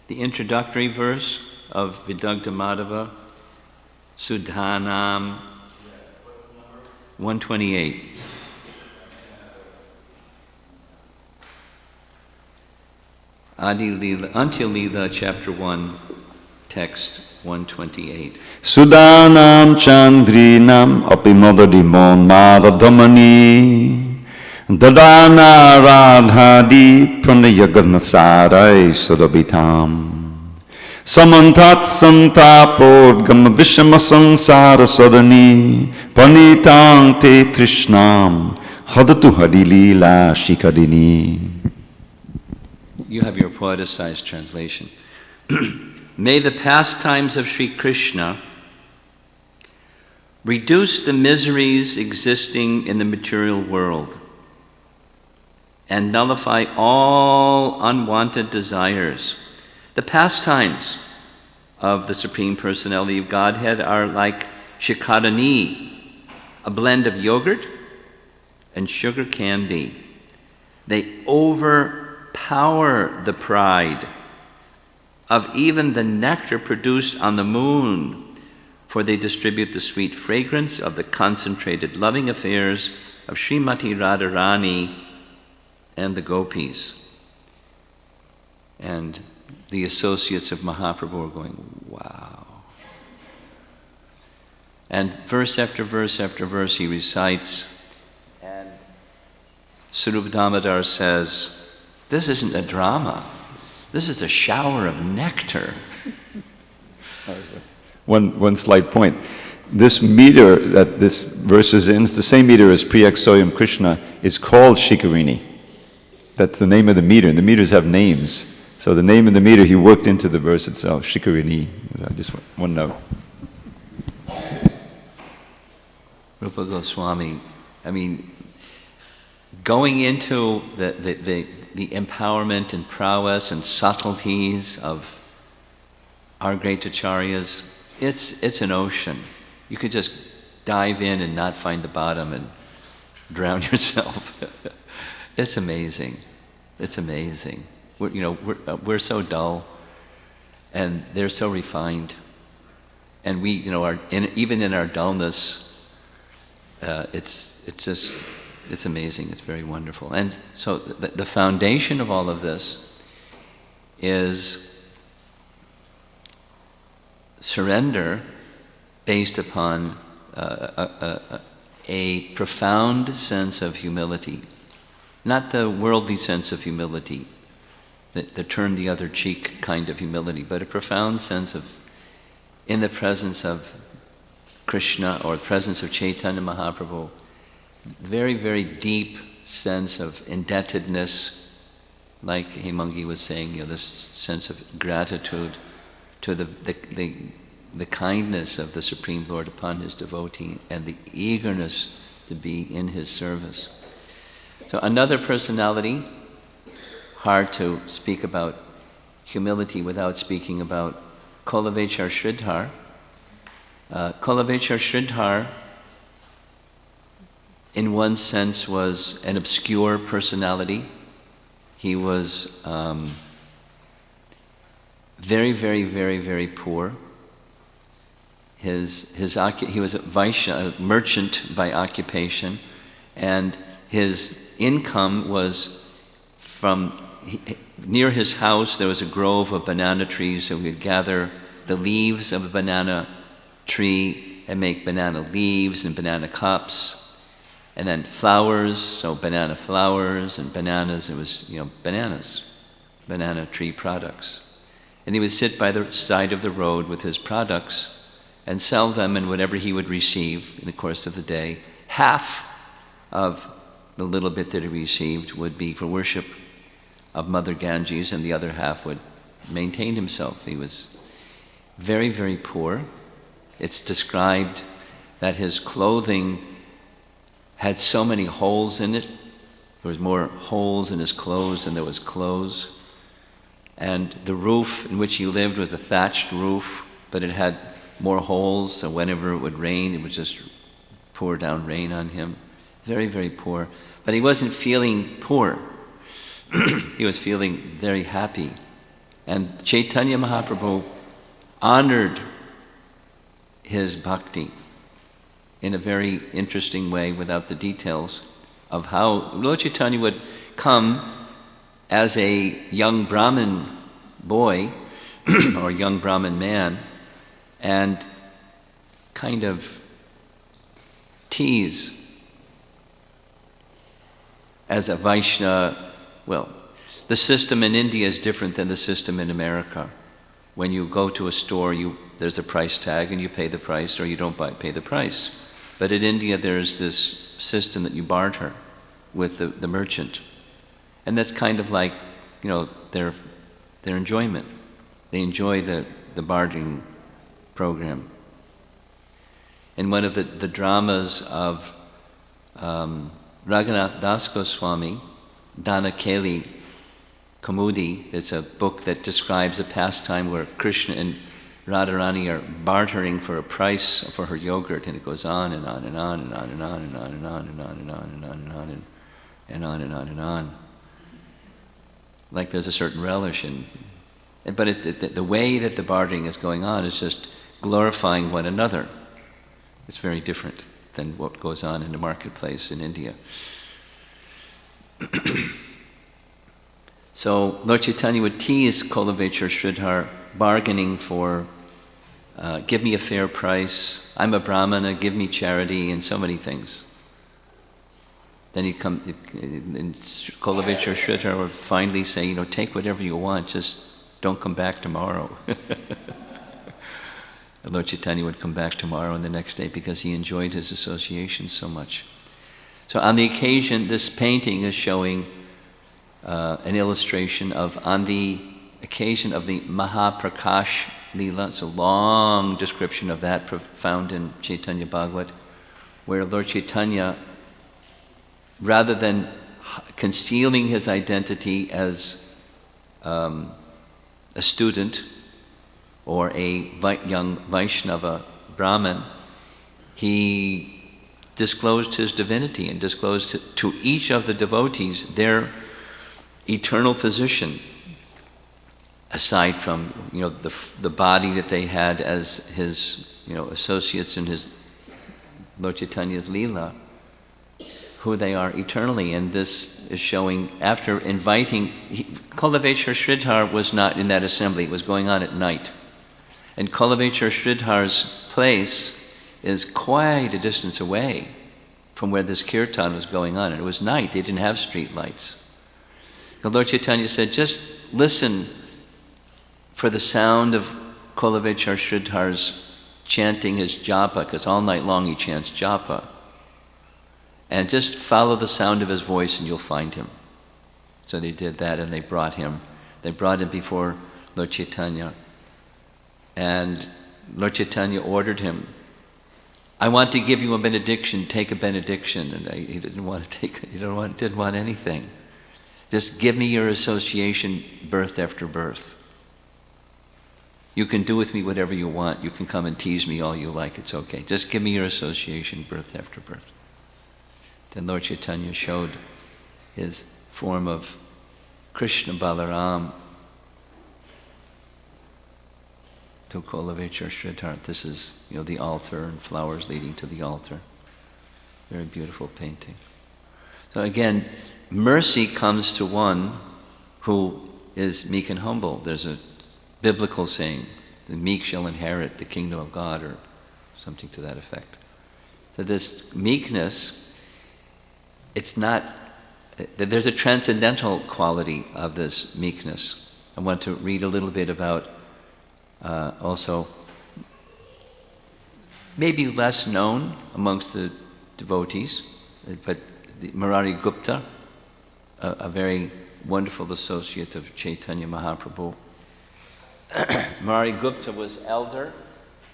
The introductory verse of Vidagdha Madhava, Sudhanam 128. Adi Lila, Antya Lila, chapter 1, text 128.
Sudanam Chandrinam Apimodadimon Madadamani Dadana Radhadi Pranayaganasarai Sudabitam Samantat Santapod Gama Vishama Sansara Sadani Panitang Te Trishnam Hadatu Hadilila Shikadini.
You have your poeticized translation. May the pastimes of Sri Krishna reduce the miseries existing in the material world and nullify all unwanted desires. The pastimes of the Supreme Personality of Godhead are like shikadani, a blend of yogurt and sugar candy. They overpower the pride of even the nectar produced on the moon, for they distribute the sweet fragrance of the concentrated loving affairs of Srimati Radharani and the gopis. And the associates of Mahaprabhu are going, wow. And verse after verse after verse he recites, and Sarup Damodar says, this isn't a drama. This is a shower of nectar.
One slight point. This meter that this verse is in, it's the same meter as Priyaksayam Krishna, is called Shikarini. That's the name of the meter, and the meters have names. So the name of the meter he worked into the verse itself, Shikarini. Just one note.
Rupa Goswami, I mean, going into the empowerment and prowess and subtleties of our great Acaryas, it's an ocean. You could just dive in and not find the bottom and drown yourself. It's amazing. It's amazing. We're so dull, and they're so refined, and we even in our dullness, it's amazing. It's very wonderful. And so the foundation of all of this is surrender based upon a profound sense of humility, not the worldly sense of humility, the turn the other cheek kind of humility, but a profound sense of, in the presence of Krishna or the presence of Chaitanya Mahaprabhu, very, very deep sense of indebtedness, like Hemangi was saying, this sense of gratitude to the kindness of the Supreme Lord upon his devotee and the eagerness to be in his service. So another personality, hard to speak about humility without speaking about Kolavechar Sridhar. Kolavechar Sridhar, in one sense, was an obscure personality. He was very, very, very, very poor. He was a Vaishya, a merchant by occupation, and his income was from near his house. There was a grove of banana trees, so he would gather the leaves of a banana tree and make banana leaves and banana cups, and then flowers, so banana flowers and bananas. It was bananas, banana tree products, and he would sit by the side of the road with his products and sell them, and whatever he would receive in the course of the day, half of the little bit that he received would be for worship of Mother Ganges, and the other half would maintain himself. He was very, very poor. It's described that his clothing had so many holes in it. There was more holes in his clothes than there was clothes. And the roof in which he lived was a thatched roof, but it had more holes, so whenever it would rain, it would just pour down rain on him. Very, very poor. But he wasn't feeling poor. He was feeling very happy. And Chaitanya Mahaprabhu honored his bhakti in a very interesting way, without the details of how Lord Chaitanya would come as a young Brahmin boy or young Brahmin man and kind of tease as a Vaishnava. Well, the system in India is different than the system in America. When you go to a store, there's a price tag and you pay the price, or you don't pay the price. But in India, there's this system that you barter with the merchant. And that's kind of like, their enjoyment. They enjoy the bartering program. In one of the dramas of Raghunath Das Goswami, Danakeli Kamudi, it's a book that describes a pastime where Krishna and Radharani are bartering for a price for her yogurt, and it goes on and on and on and on and on and on and on and on and on and on and on and on and on and on. Like there's a certain relish in, but the way that the bartering is going on is just glorifying one another. It's very different than what goes on in the marketplace in India. So Lord Chaitanya would tease Kolavechar Sridhar, bargaining for, give me a fair price, I'm a Brahmana, give me charity, and so many things. Then he'd come, and Kolavechar Sridhar would finally say, take whatever you want, just don't come back tomorrow. And Lord Chaitanya would come back tomorrow and the next day because he enjoyed his association so much. So on the occasion, this painting is showing an illustration of, on the occasion of the Mahaprakash Leela. It's a long description of that found in Chaitanya Bhagavat, where Lord Chaitanya, rather than concealing his identity as a student or a young Vaishnava Brahmin, he disclosed his divinity and disclosed to each of the devotees their eternal position, aside from the body that they had as his associates in his Lord Chaitanya's Leela, who they are eternally. And this is showing, after inviting, Kulavechar Sridhar was not in that assembly, it was going on at night. And Kulavechar Sridhar's place is quite a distance away from where this kirtan was going on. And it was night, they didn't have street lights. The Lord Chaitanya said, just listen for the sound of Kulavechar Sridhar's chanting his japa, because all night long he chants japa. And just follow the sound of his voice and you'll find him. So they did that, and they brought him before Lord Chaitanya. And Lord Chaitanya ordered him, I want to give you a benediction, take a benediction. And he didn't want to take it, didn't want anything. Just give me your association birth after birth. You can do with me whatever you want. You can come and tease me all you like, it's okay. Just give me your association birth after birth. Then Lord Chaitanya showed his form of Krishna Balaram to Kulavechar Sridhar. This is, the altar and flowers leading to the altar. Very beautiful painting. So again, mercy comes to one who is meek and humble. There's a biblical saying, the meek shall inherit the kingdom of God, or something to that effect. So this meekness, it's not, there's a transcendental quality of this meekness. I want to read a little bit about also, maybe less known amongst the devotees, but Murari Gupta, a very wonderful associate of Chaitanya Mahaprabhu. Murari Gupta was elder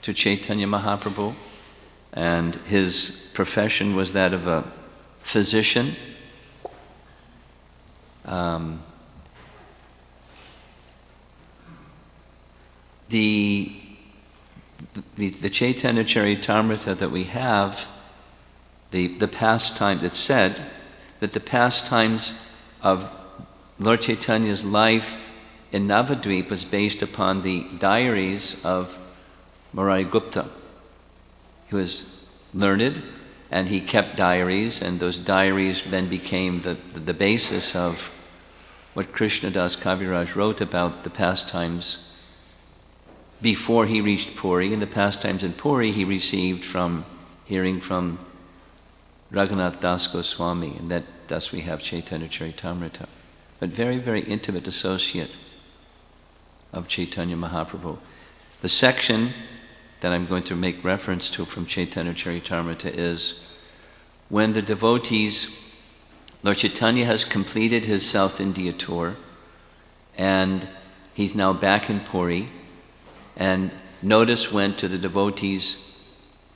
to Chaitanya Mahaprabhu, and his profession was that of a physician. The Chaitanya Charitamrita that we have, the pastime, it's said that the pastimes of Lord Chaitanya's life in Navadvip was based upon the diaries of Murari Gupta. He was learned, and he kept diaries, and those diaries then became the basis of what Krishnadas Kaviraj wrote about the pastimes before he reached Puri. And the pastimes in Puri he received from hearing from Raghunath Das Goswami, and that thus we have Chaitanya Charitamrita. But very, very intimate associate of Chaitanya Mahaprabhu. The section that I'm going to make reference to from Chaitanya Charitamrita is when the devotees, Lord Chaitanya has completed his South India tour, and he's now back in Puri, and notice went to the devotees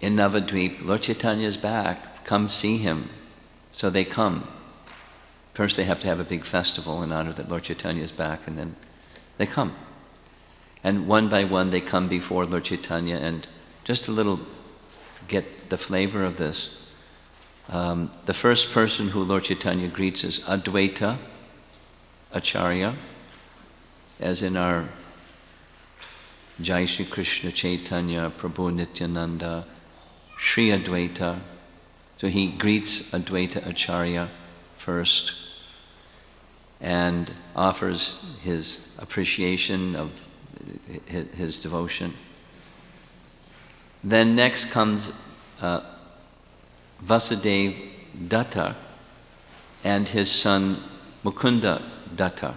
in Navadvip, Lord Chaitanya is back, come see him. So they come. First they have to have a big festival in honor that Lord Chaitanya is back, and then they come. And one by one they come before Lord Chaitanya, and just a little, get the flavor of this. The first person who Lord Chaitanya greets is Advaita Acharya, as in our Jai Shri Krishna Chaitanya Prabhu Nityananda Shri Advaita. So he greets Advaita Acharya first and offers his appreciation of his devotion. Then next comes Vasudev Datta and his son Mukunda Datta.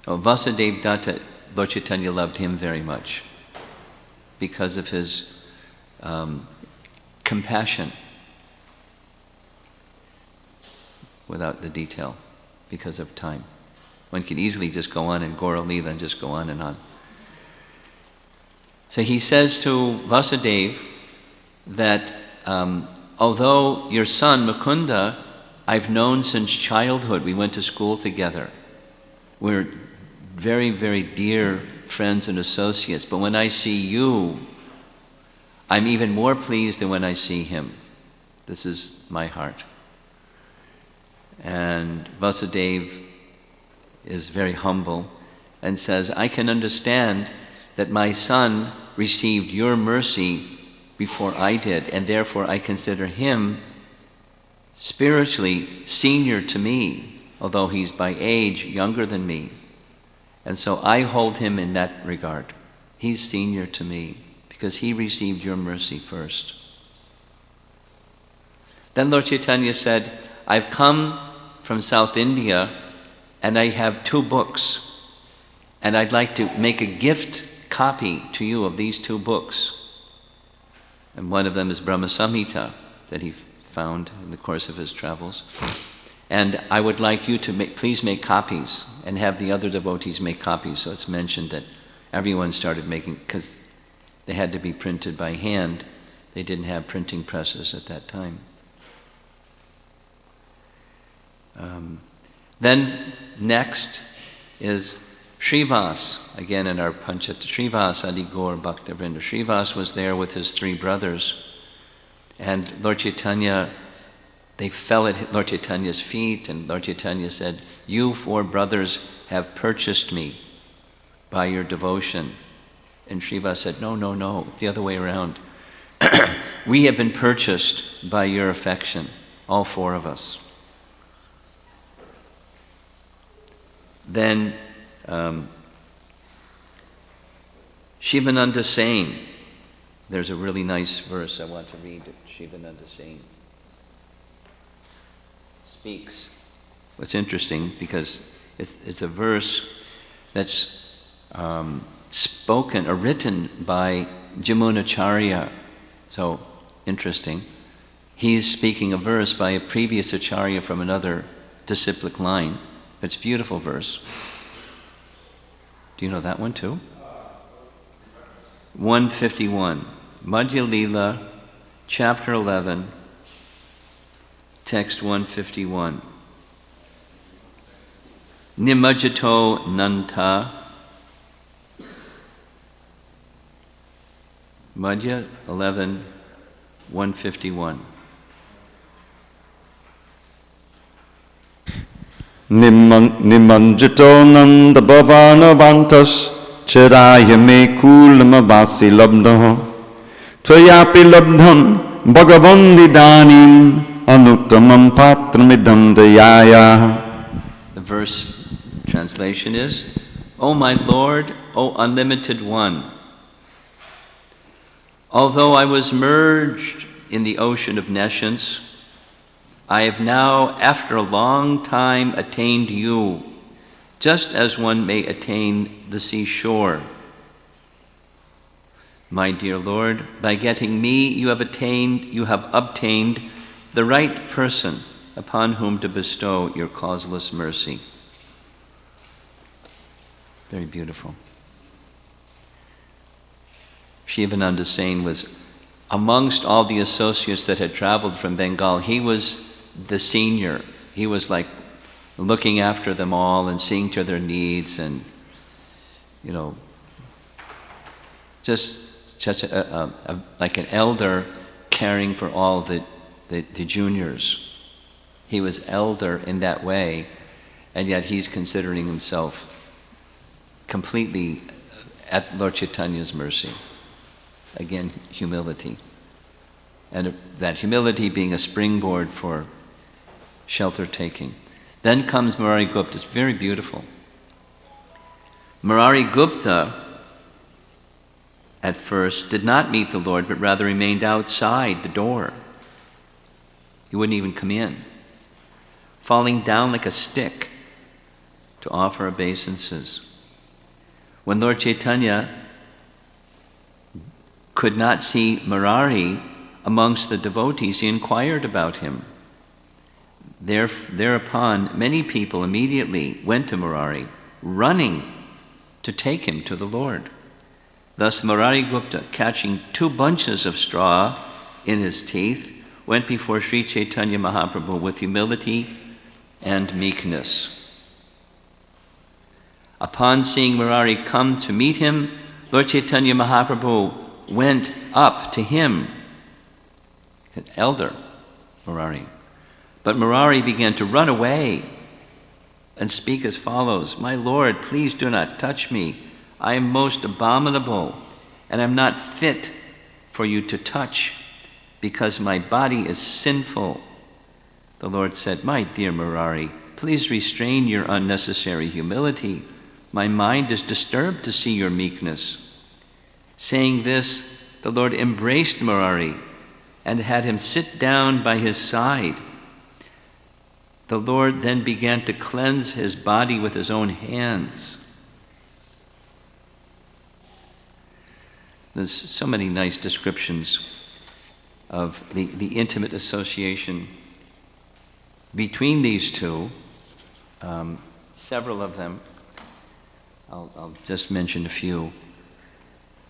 Vasudev Datta, Lord Chaitanya loved him very much because of his compassion, without the detail, because of time. One could easily just go on in Gaura Leela and just go on and on. So he says to Vasudeva that although your son Mukunda I've known since childhood, we went to school together. We're very, very dear friends and associates, but when I see you, I'm even more pleased than when I see him. This is my heart. And Vasudeva is very humble and says, I can understand that my son received your mercy before I did, and therefore I consider him spiritually senior to me, although he's by age younger than me. And so I hold him in that regard. He's senior to me because he received your mercy first. Then Lord Chaitanya said, I've come from South India and I have 2 books, and I'd like to make a gift copy to you of these 2 books. And one of them is Brahma Samhita that he found in the course of his travels. And I would like you to please make copies and have the other devotees make copies. So it's mentioned that everyone started making, because they had to be printed by hand. They didn't have printing presses at that time. Then next is Srivas, again in our Panchat, Srivas Adi Gaur Bhaktavrinda. Srivas was there with his 3 brothers, and Lord Chaitanya, they fell at Lord Chaitanya's feet, and Lord Chaitanya said, you 4 brothers have purchased me by your devotion. And Srivas said, no, it's the other way around. We have been purchased by your affection, all 4 of us. Then Shivananda Sain, there's a really nice verse I want to read. Shivananda Sain speaks. What's interesting, because it's a verse that's spoken or written by Jamunacharya. So interesting. He's speaking a verse by a previous acharya from another disciplic line. It's a beautiful verse. Do you know that one too? 151. Madhya Lila, chapter 11, text 151. Nimajjato Nanta. Madhya 11, 151.
Nimanjito nanda bhavana vantas chiraya me kulamavasi labdha tvayapi labdham bhagavandi danim anuttamam patramidam dayaya.
The verse translation is, O my Lord, O Unlimited One, although I was merged in the ocean of nescience, I have now, after a long time, attained you, just as one may attain the seashore. My dear Lord, by getting me, you have obtained the right person upon whom to bestow your causeless mercy. Very beautiful. Shivananda Sain was amongst all the associates that had traveled from Bengal. He was the senior. He was like looking after them all and seeing to their needs, and just like an elder caring for all the juniors. He was elder in that way, and yet he's considering himself completely at Lord Chaitanya's mercy. Again, humility. And that humility being a springboard for shelter taking. Then comes Murari Gupta. It's very beautiful. Murari Gupta, at first, did not meet the Lord, but rather remained outside the door. He wouldn't even come in, falling down like a stick to offer obeisances. When Lord Chaitanya could not see Murari amongst the devotees, he inquired about him. Thereupon, many people immediately went to Murari, running to take him to the Lord. Thus Murari Gupta, catching 2 bunches of straw in his teeth, went before Sri Chaitanya Mahaprabhu with humility and meekness. Upon seeing Murari come to meet him, Lord Chaitanya Mahaprabhu went up to him, elder Murari. But Murari began to run away and speak as follows: "My Lord, please do not touch me. I am most abominable, and I'm not fit for you to touch, because my body is sinful." The Lord said, "My dear Murari, please restrain your unnecessary humility. My mind is disturbed to see your meekness." Saying this, the Lord embraced Murari and had him sit down by his side. The Lord then began to cleanse his body with his own hands. There's so many nice descriptions of the intimate association between these two, several of them. I'll just mention a few.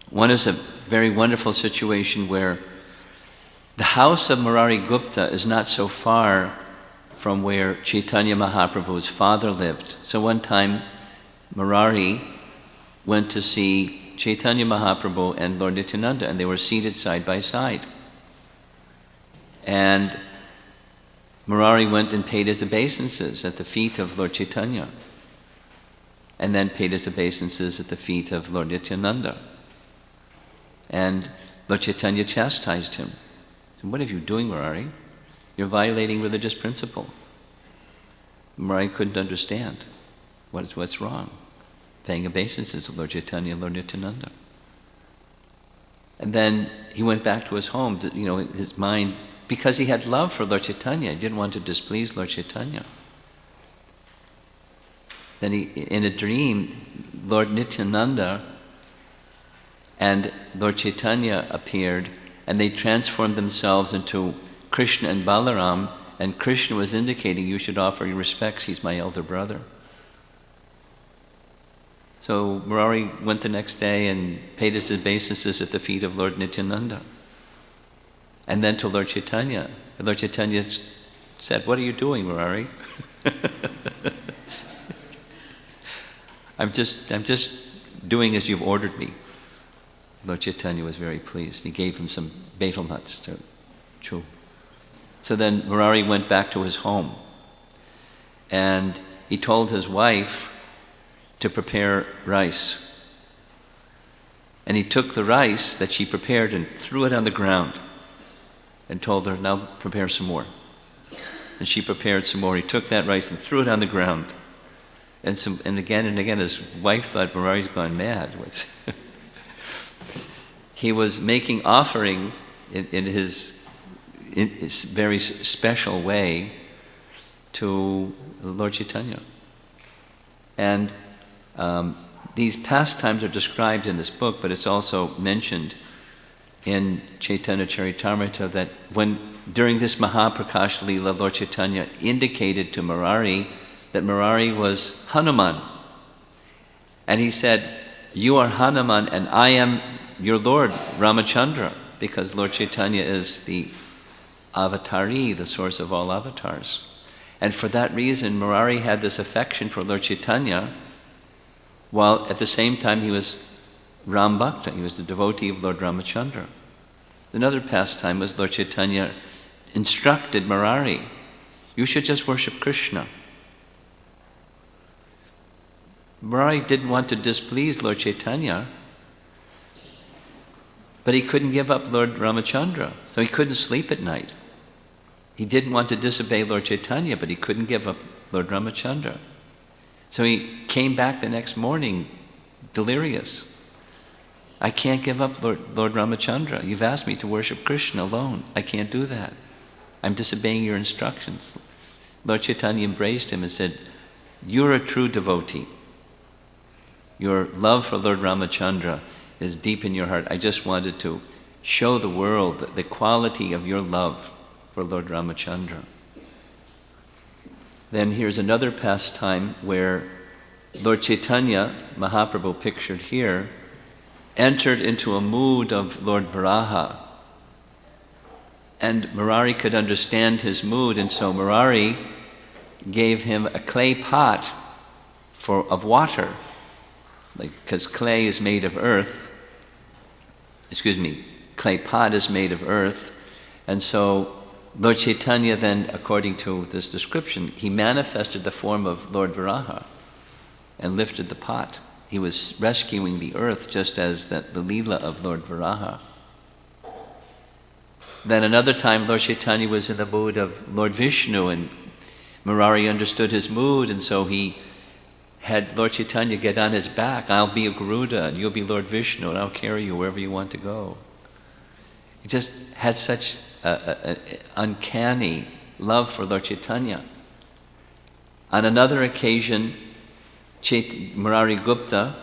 One is a very wonderful situation where the house of Murari Gupta is not so far from where Chaitanya Mahaprabhu's father lived. So one time, Murari went to see Chaitanya Mahaprabhu and Lord Nityananda, and they were seated side by side. And Murari went and paid his obeisances at the feet of Lord Chaitanya, and then paid his obeisances at the feet of Lord Nityananda. And Lord Chaitanya chastised him. He said, "What are you doing, Murari? You're violating religious principle." Murari couldn't understand what's wrong, paying obeisances to Lord Chaitanya and Lord Nityananda. And then he went back to his home, his mind, because he had love for Lord Chaitanya. He didn't want to displease Lord Chaitanya. Then in a dream, Lord Nityananda and Lord Chaitanya appeared, and they transformed themselves into Krishna and Balaram, and Krishna was indicating, "You should offer your respects, he's my elder brother." So Murari went the next day and paid his obeisances at the feet of Lord Nityananda. And then to Lord Chaitanya. And Lord Chaitanya said, "What are you doing, Murari?" I'm just doing as you've ordered me." Lord Chaitanya was very pleased. He gave him some betel nuts to chew. So then Murari went back to his home, and he told his wife to prepare rice. And he took the rice that she prepared and threw it on the ground and told her, "Now prepare some more." And she prepared some more. He took that rice and threw it on the ground. And again, his wife thought Murari's gone mad. He was making offering in his very special way to Lord Chaitanya. And these pastimes are described in this book, but it's also mentioned in Chaitanya Charitamrita that during this Mahaprakash Leela, Lord Chaitanya indicated to Murari that Murari was Hanuman. And he said, "You are Hanuman and I am your Lord, Ramachandra," because Lord Chaitanya is the avatari, the source of all avatars. And for that reason, Murari had this affection for Lord Chaitanya, while at the same time he was Ram Bhakta, he was the devotee of Lord Ramachandra. Another pastime was Lord Chaitanya instructed Murari, "You should just worship Krishna." Murari didn't want to displease Lord Chaitanya, but he couldn't give up Lord Ramachandra, so he couldn't sleep at night. He didn't want to disobey Lord Chaitanya, but he couldn't give up Lord Ramachandra. So he came back the next morning delirious. "I can't give up Lord Ramachandra. You've asked me to worship Krishna alone. I can't do that. I'm disobeying your instructions." Lord Chaitanya embraced him and said, "You're a true devotee. Your love for Lord Ramachandra is deep in your heart. I just wanted to show the world the quality of your love for Lord Ramachandra." Then here's another pastime where Lord Chaitanya, Mahaprabhu pictured here, entered into a mood of Lord Varaha. And Murari could understand his mood, and so Murari gave him a clay pot of water because clay is made of earth, clay pot is made of earth, and so Lord Chaitanya then, according to this description, he manifested the form of Lord Varaha and lifted the pot. He was rescuing the earth just as the Leela of Lord Varaha. Then another time Lord Chaitanya was in the mood of Lord Vishnu, and Murari understood his mood, and so he had Lord Chaitanya get on his back. I'll be a Garuda and you'll be Lord Vishnu and I'll carry you wherever you want to go. He just had such an uncanny love for Lord Chaitanya. On another occasion, Murari Gupta,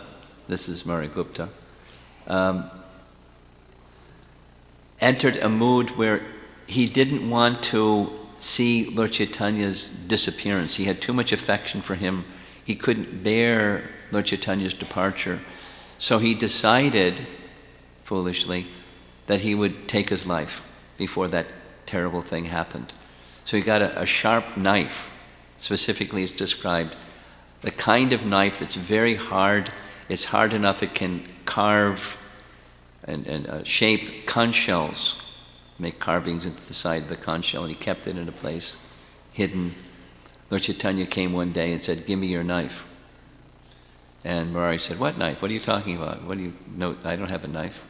this is Murari Gupta, entered a mood where he didn't want to see Lord Chaitanya's disappearance. He had too much affection for him. He couldn't bear Lord Chaitanya's departure. So he decided, foolishly, that he would take his life before that terrible thing happened. So he got a sharp knife, specifically it's described, the kind of knife that's very hard. It's hard enough it can carve and shape conch shells, make carvings into the side of the conch shell, and he kept it in a place hidden. Lord Chaitanya came one day and said, "Give me your knife." And Murari said, "What knife? What are you talking about? What do you know? I don't have a knife."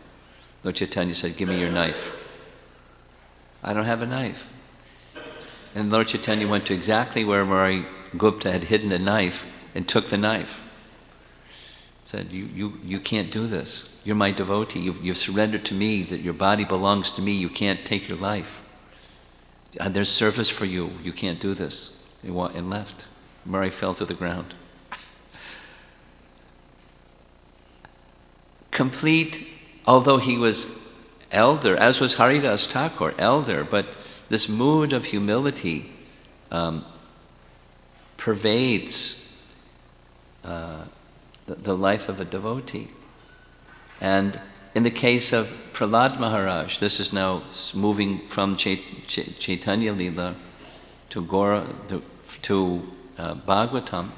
Lord Chaitanya said, "Give me your knife." "I don't have a knife." And Lord Chaitanya went to exactly where Murari Gupta had hidden a knife and took the knife. Said, you can't do this. You're my devotee. You've surrendered to me, that your body belongs to me. You can't take your life. There's service for you. You can't do this. And left. Murari fell to the ground. Complete, although he was elder, as was Haridas Thakur, elder, but this mood of humility pervades the life of a devotee. And in the case of Prahlad Maharaj, this is now moving from Chaitanya Leela to Bhagavatam.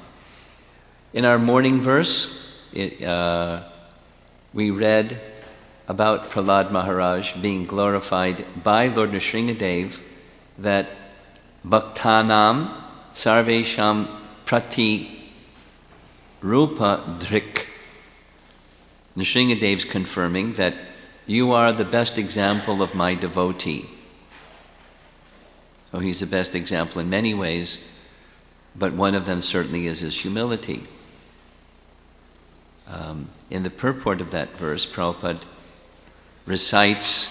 In our morning verse, we read about Prahlad Maharaj being glorified by Lord Nrsingadev, that Bhaktanam Sarvesham Prati Rupa Drik. Nrsingadev's confirming that you are the best example of my devotee. So he's the best example in many ways, but one of them certainly is his humility. In the purport of that verse, Prabhupada recites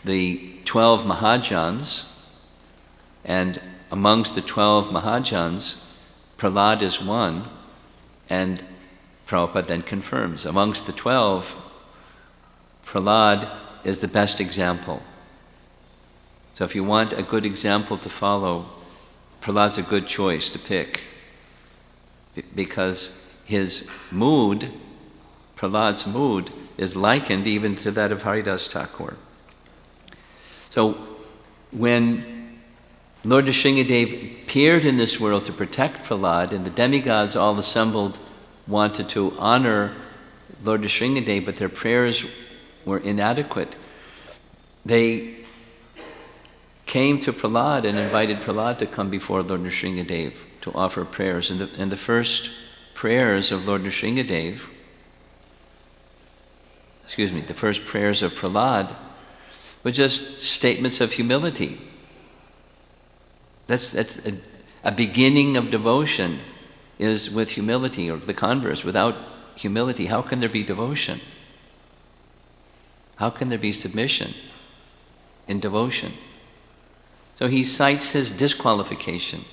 the 12 Mahajans, and amongst the 12 Mahajans, Prahlad is one, and Prabhupada then confirms, amongst the 12, Prahlad is the best example. So if you want a good example to follow, Prahlad's a good choice to pick, because his mood, Prahlad's mood, is likened even to that of Haridas Thakur. So when Lord Nrsingadev appeared in this world to protect Prahlad, and the demigods all assembled wanted to honor Lord Nrsingadev, but their prayers were inadequate, they came to Prahlad and invited Prahlad to come before Lord Nrsingadev to offer prayers. And the first prayers of Lord Nrsingadev, the first prayers of Prahlad were just statements of humility. That's a beginning of devotion, is with humility, or the converse. Without humility, how can there be devotion? How can there be submission in devotion? So he cites his disqualification.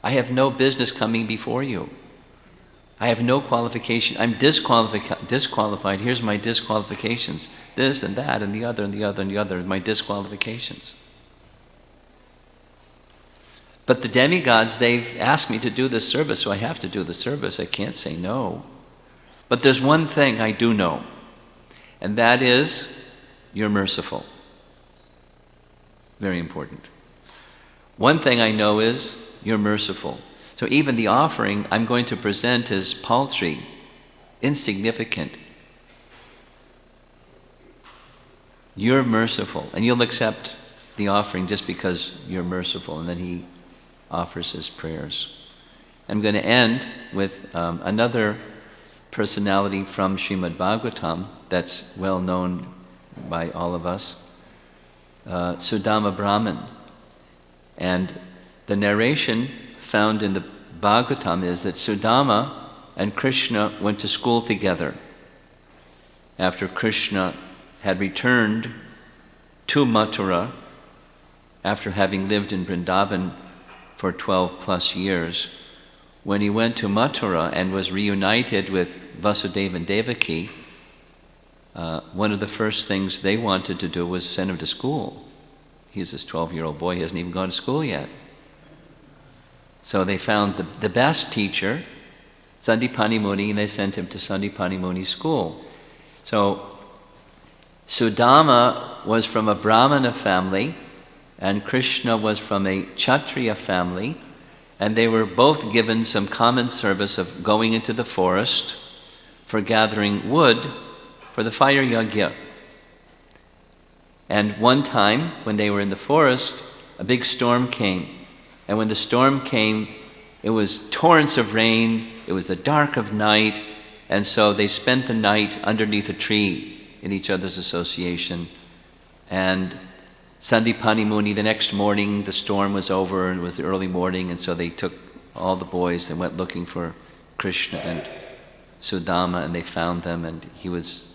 I have no business coming before you. I have no qualification. I'm disqualified. Here's my disqualifications. This and that and the other and the other and the other, my disqualifications. But the demigods, they've asked me to do this service, so I have to do the service. I can't say no. But there's one thing I do know, and that is you're merciful. Very important. One thing I know is you're merciful. So even the offering I'm going to present as paltry, insignificant. You're merciful, and you'll accept the offering just because you're merciful. And then he offers his prayers. I'm going to end with another personality from Srimad Bhagavatam that's well known by all of us, Sudama Brahman. And the narration found in the Bhagavatam is that Sudama and Krishna went to school together. After Krishna had returned to Mathura, after having lived in Vrindavan for 12 plus years, when he went to Mathura and was reunited with Vasudeva and Devaki, one of the first things they wanted to do was send him to school. He's this 12-year-old boy, he hasn't even gone to school yet. So they found the best teacher, Sandipani Muni, and they sent him to Sandipani Muni's school. So Sudama was from a Brahmana family, and Krishna was from a Kshatriya family, and they were both given some common service of going into the forest for gathering wood for the fire yagya. And one time, when they were in the forest, a big storm came. And when the storm came, it was torrents of rain, it was the dark of night, and so they spent the night underneath a tree in each other's association. And Sandipani Muni, the next morning, the storm was over, and it was the early morning, and so they took all the boys and went looking for Krishna and Sudama, and they found them, and he was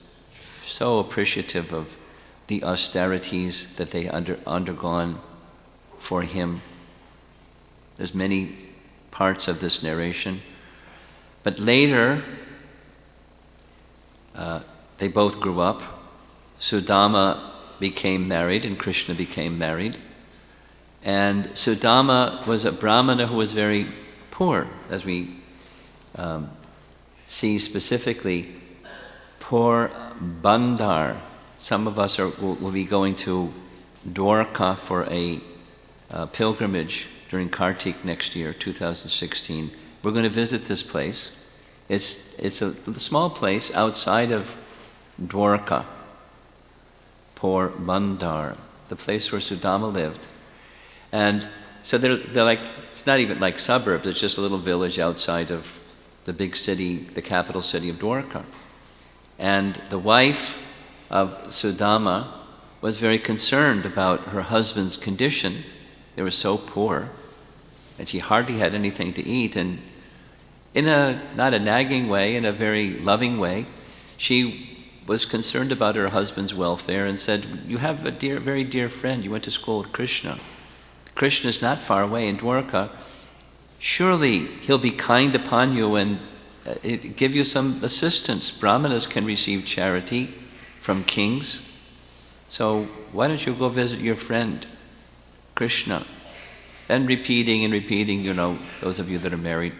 so appreciative of the austerities that they undergone for him. There's many parts of this narration. But later, they both grew up. Sudama became married and Krishna became married. And Sudama was a Brahmana who was very poor, as we see specifically, poor Bandar. Some of us will be going to Dwarka for a pilgrimage during Kartik next year, 2016. We're going to visit this place. It's a small place outside of Dwarka, Por Bandar, the place where Sudama lived. And so they're like, it's not even like suburbs, it's just a little village outside of the big city, the capital city of Dwarka. And the wife of Sudama was very concerned about her husband's condition. They were so poor, and she hardly had anything to eat. And in not a nagging way, in a very loving way, she was concerned about her husband's welfare and said, "You have a very dear friend. You went to school with Krishna. Krishna is not far away in Dwarka. Surely he'll be kind upon you and give you some assistance. Brahmanas can receive charity from kings. So why don't you go visit your friend, Krishna?" And repeating, those of you that are married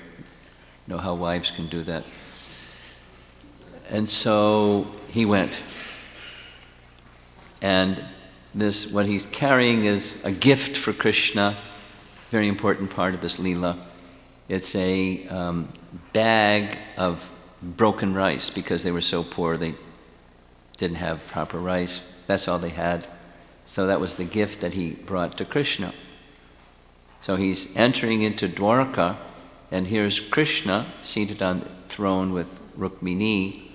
know how wives can do that. And so he went. And what he's carrying is a gift for Krishna, very important part of this Leela. It's a bag of broken rice, because they were so poor they didn't have proper rice. That's all they had. So that was the gift that he brought to Krishna. So he's entering into Dwarka, and here's Krishna seated on the throne with Rukmini,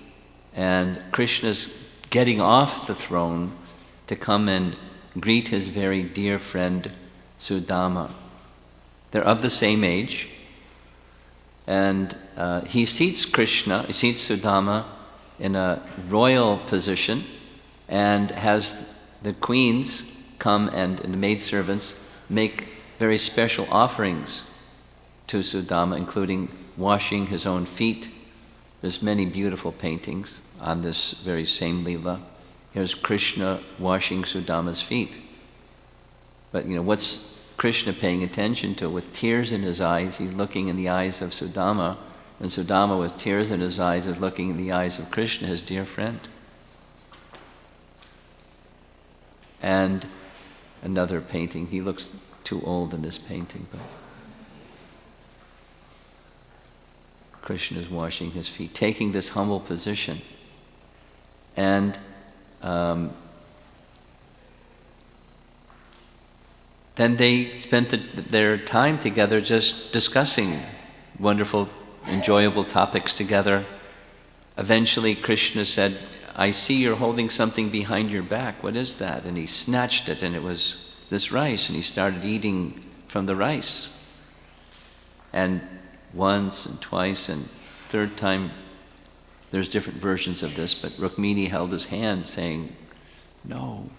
and Krishna's getting off the throne to come and greet his very dear friend Sudama. They're of the same age, and he seats Sudama in a royal position, and has the queens come and the maidservants make very special offerings to Sudama, including washing his own feet. There's many beautiful paintings on this very same Leela. Here's Krishna washing Sudama's feet. But what's Krishna paying attention to? With tears in his eyes, he's looking in the eyes of Sudama, and Sudama with tears in his eyes is looking in the eyes of Krishna, his dear friend. And another painting, he looks too old in this painting, but Krishna is washing his feet, taking this humble position. And then they spent their time together just discussing wonderful, enjoyable topics together. Eventually Krishna said, I see you're holding something behind your back. What is that? And he snatched it, and it was this rice, and he started eating from the rice. And once and twice and third time, there's different versions of this, but Rukmini held his hand saying, no.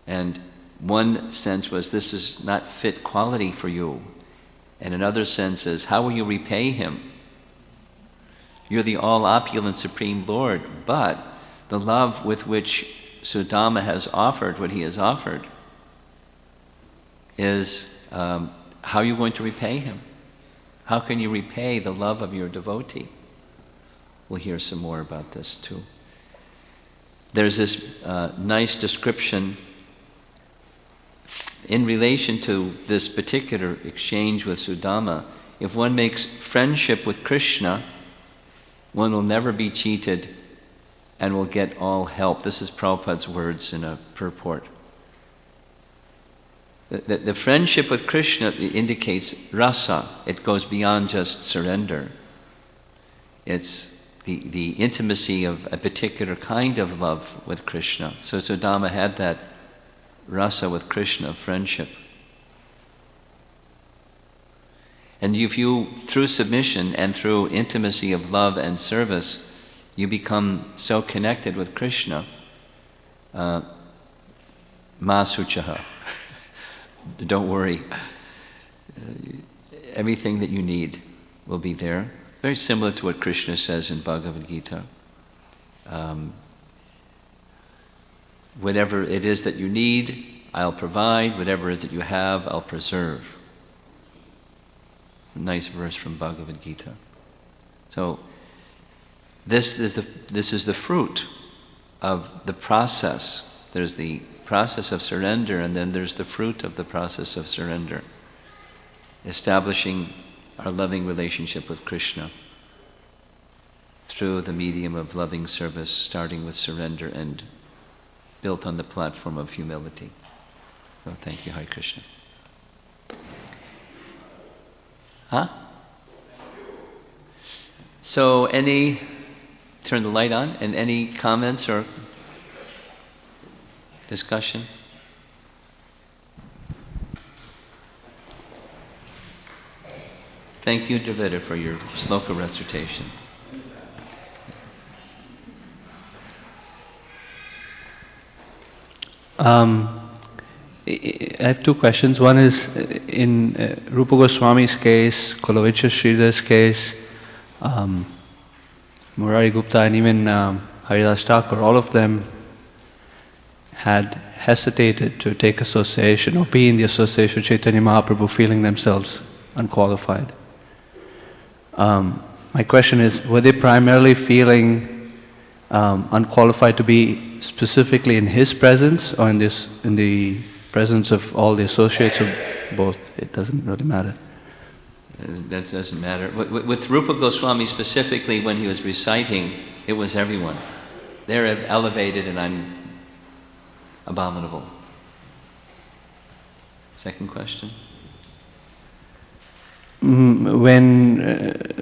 And one sense was, this is not fit quality for you. And another sense is, how will you repay him? You're the all-opulent Supreme Lord, but the love with which Sudama has offered what he has offered is, how are you going to repay him? How can you repay the love of your devotee? We'll hear some more about this too. There's this nice description in relation to this particular exchange with Sudama. If one makes friendship with Krishna, one will never be cheated and will get all help. This is Prabhupada's words in a purport. The friendship with Krishna indicates rasa. It goes beyond just surrender. It's the intimacy of a particular kind of love with Krishna. So Sudama had that rasa with Krishna, friendship. And if you, through submission and through intimacy of love and service, you become so connected with Krishna, ma suchaha. Don't worry. Everything that you need will be there. Very similar to what Krishna says in Bhagavad Gita. Whatever it is that you need, I'll provide. Whatever it is that you have, I'll preserve. A nice verse from Bhagavad Gita. So this is the fruit of the process. There's the process of surrender, and then there's the fruit of the process of surrender. Establishing our loving relationship with Krishna through the medium of loving service, starting with surrender and built on the platform of humility. So thank you, Hare Krishna. Huh? So turn the light on, and any comments or discussion? Thank you, Davida, for your sloka recitation.
I have two questions. One is, in Rupa Goswami's case, Kulavicha Sridhar's case, Murari Gupta, and even Haridas Thakur, all of them had hesitated to take association or be in the association of Chaitanya Mahaprabhu, feeling themselves unqualified. My question is, were they primarily feeling unqualified to be specifically in his presence, or in the presence of all the associates, of both? It doesn't really matter.
That doesn't matter. With Rupa Goswami specifically, when he was reciting, it was everyone. They're elevated and I'm abominable. Second question?
When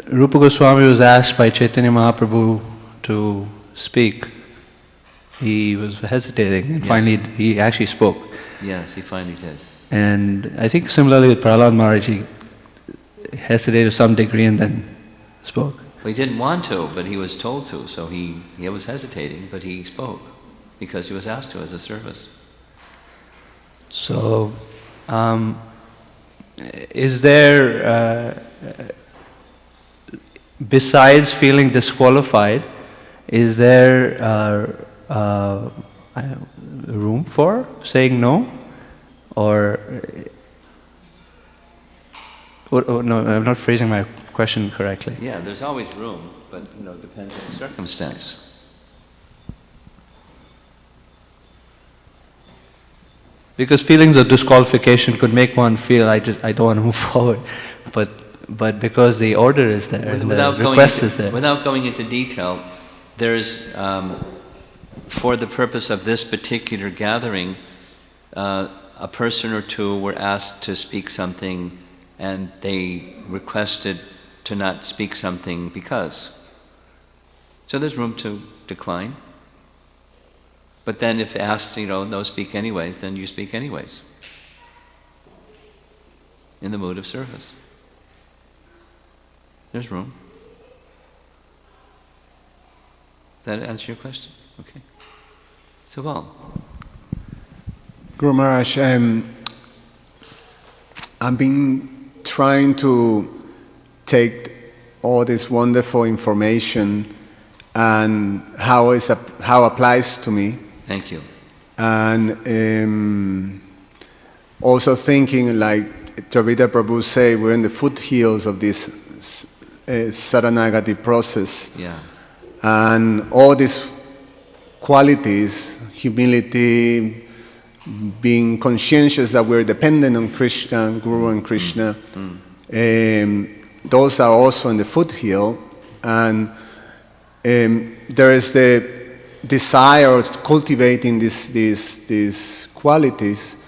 Rupa Goswami was asked by Chaitanya Mahaprabhu to speak, he was hesitating, and yes, finally he actually spoke.
Yes, he finally did.
And I think similarly with Prahlad Maharaj, he hesitated to some degree and then spoke.
Well, he didn't want to, but he was told to, so he was hesitating, but he spoke because he was asked to as a service.
So, is there, besides feeling disqualified, is there room for saying no? Or no, I'm not phrasing my question correctly.
Yeah, there's always room, but it depends on the circumstance.
Because feelings of disqualification could make one feel, I don't want to move forward. But but because the order is there and the request is there.
Without going into detail, there's, for the purpose of this particular gathering, a person or two were asked to speak something and they requested to not speak something because. So there's room to decline. But then if asked, no, speak anyways, then you speak anyways. In the mood of service. There's room. Does that answer your question? Okay. So well.
Guru Maharaj, I've been trying to take all this wonderful information and how it applies to me.
Thank you.
And also thinking, like Dravida Prabhu say, we're in the foothills of this Saranagati process.
Yeah.
And all these qualities, humility, being conscientious that we're dependent on Krishna, Guru and Krishna, those are also in the foothill. And there is the desire of cultivating these qualities.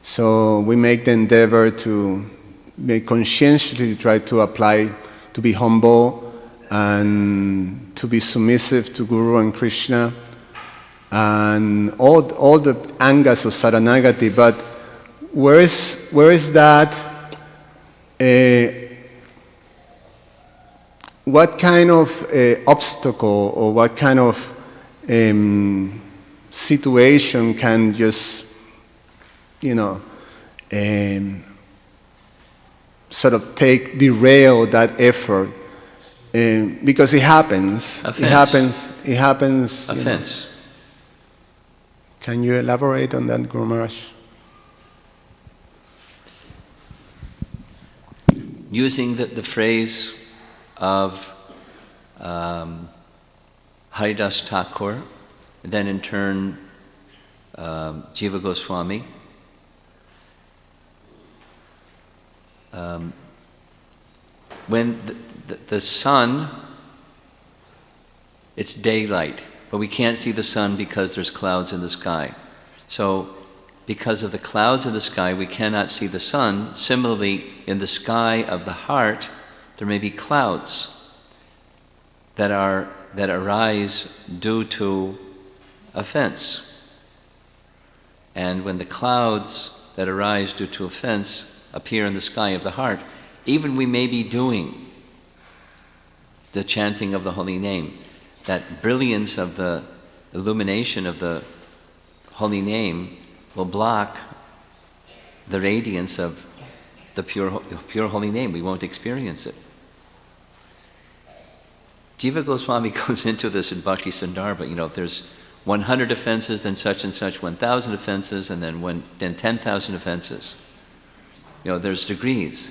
So we make the endeavor to make conscientiously try to apply, to be humble and to be submissive to Guru and Krishna, and all the angas of Saranagati. But where is that? What kind of obstacle or what kind of situation can just, sort of derail that effort? Because it happens.
Offense.
It happens.
Offense.
Can you elaborate on that, Guru Maharaj?
Using the phrase of Haridas Thakur, then in turn Jiva Goswami, when the sun, it's daylight, but we can't see the sun because there's clouds in the sky. So because of the clouds in the sky, we cannot see the sun. Similarly, in the sky of the heart, there may be clouds that arise due to offense. And when the clouds that arise due to offense appear in the sky of the heart, even we may be doing the chanting of the holy name, that brilliance of the illumination of the holy name will block the radiance of the pure holy name. We won't experience it. Jiva Goswami goes into this in Bhakti Sandarbha. If there's 100 offenses, then such and such, 1,000 offenses, and then 10,000 offenses. There's degrees.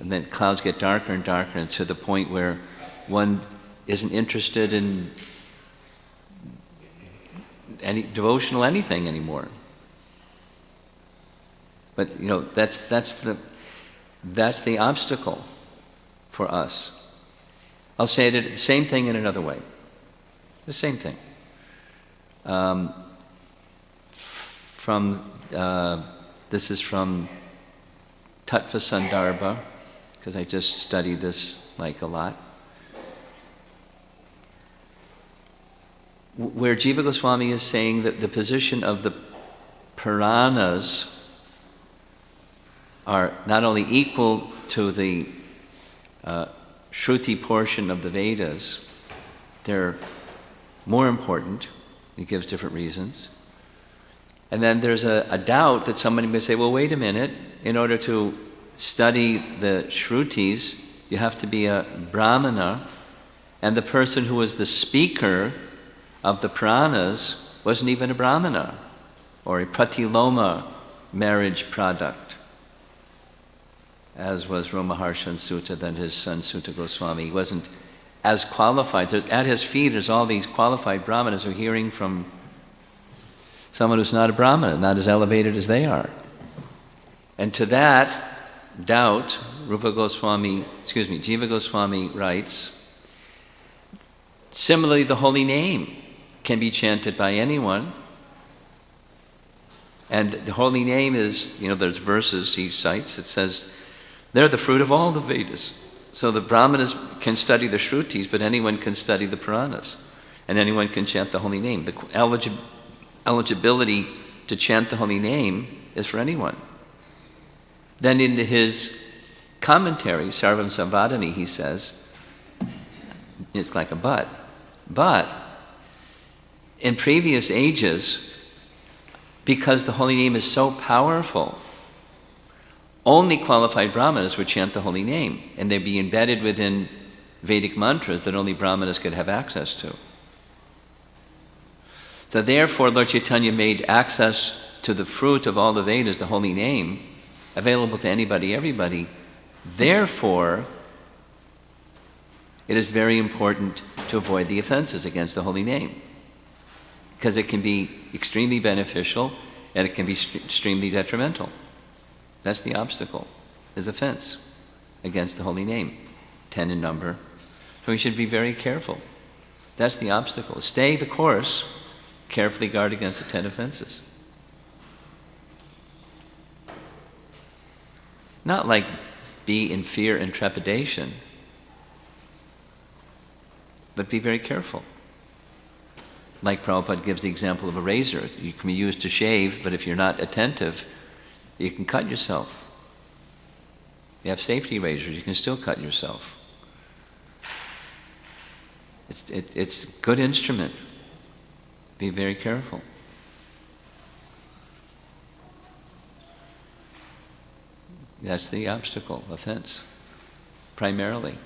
And then clouds get darker and darker, and to the point where one isn't interested in any devotional anything anymore. But that's the obstacle for us. I'll say it the same thing in another way. The same thing. This is from Tattva Sandarbha, because I just studied this a lot. Where Jiva Goswami is saying that the position of the Puranas are not only equal to the Shruti portion of the Vedas, they're more important. He gives different reasons. And then there's a doubt that somebody may say, well, wait a minute, in order to study the Shrutis, you have to be a Brahmana, and the person who was the speaker of the Puranas wasn't even a Brahmana, or a Pratiloma marriage product, as was Romaharshan Sutta, then his son Sutta Goswami. He wasn't as qualified. At his feet there's all these qualified Brahmanas who are hearing from someone who's not a Brahmana, not as elevated as they are. And to that doubt, Jiva Goswami writes, similarly, the holy name can be chanted by anyone. And the holy name is, there's verses he cites. It says, they're the fruit of all the Vedas. So the Brahmanas can study the Shrutis, but anyone can study the Puranas. And anyone can chant the holy name. The eligibility to chant the holy name is for anyone. Then into his commentary, Sarvam Samvadani, he says, it's like a but. But in previous ages, because the holy name is so powerful, only qualified Brahmanas would chant the holy name, and they'd be embedded within Vedic mantras that only Brahmanas could have access to. So therefore, Lord Chaitanya made access to the fruit of all the Vedas, the holy name, available to anybody, everybody. Therefore, it is very important to avoid the offenses against the holy name, because it can be extremely beneficial and it can be extremely detrimental. That's the obstacle, is offense against the holy name, 10 in number. So we should be very careful. That's the obstacle. Stay the course, carefully guard against the 10 offenses. Not like be in fear and trepidation, but be very careful. Like Prabhupada gives the example of a razor. You can be used to shave, but if you're not attentive, you can cut yourself. You have safety razors, you can still cut yourself. It's a good instrument. Be very careful. That's the obstacle, offense, primarily.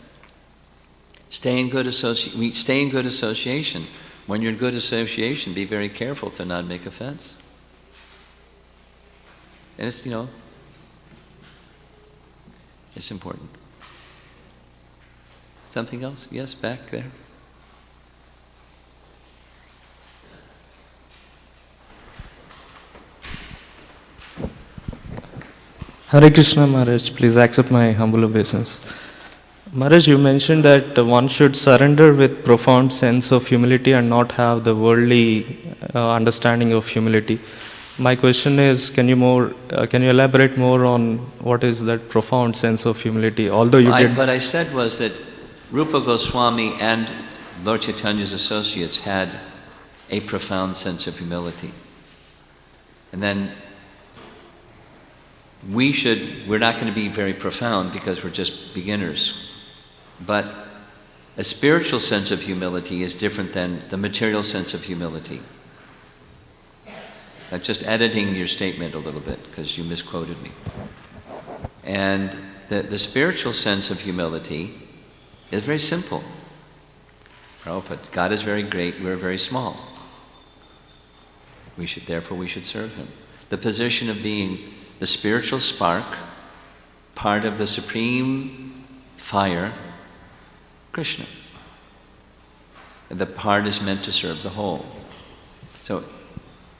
Stay in good association. When you're in good association, be very careful to not make offense. And it's, it's important. Something else? Yes, back there.
Hare Krishna Maharaj, please accept my humble obeisance. Maharaj, you mentioned that one should surrender with profound sense of humility and not have the worldly understanding of humility. My question is, can you elaborate more on what is that profound sense of humility? Although you did.
What I said was that Rupa Goswami and Lord Chaitanya's associates had a profound sense of humility. And then we're not going to be very profound because we're just beginners. But a spiritual sense of humility is different than the material sense of humility. I'm just editing your statement a little bit because you misquoted me. And the spiritual sense of humility is very simple. Prabhupada, God is very great, we're very small. Therefore we should serve Him. The position of being the spiritual spark, part of the supreme fire, Krishna. The part is meant to serve the whole. So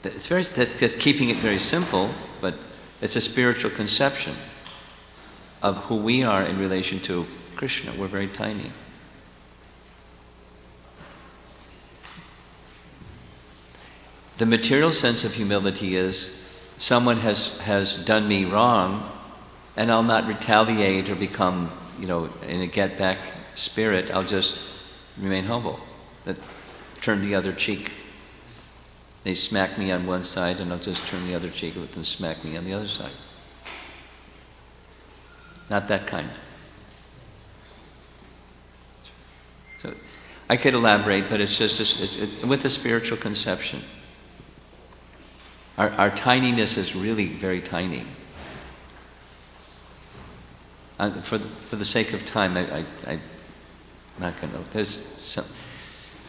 it's that's keeping it very simple, but it's a spiritual conception of who we are in relation to Krishna. We're very tiny. The material sense of humility is someone has done me wrong, and I'll not retaliate or become, in a get-back spirit. I'll just remain humble, turn the other cheek. They smack me on one side, and I'll just turn the other cheek and let them smack me on the other side. Not that kind. So I could elaborate, but it's just with a spiritual conception. Our tininess is really very tiny. For the sake of time, I'm not going to. There's some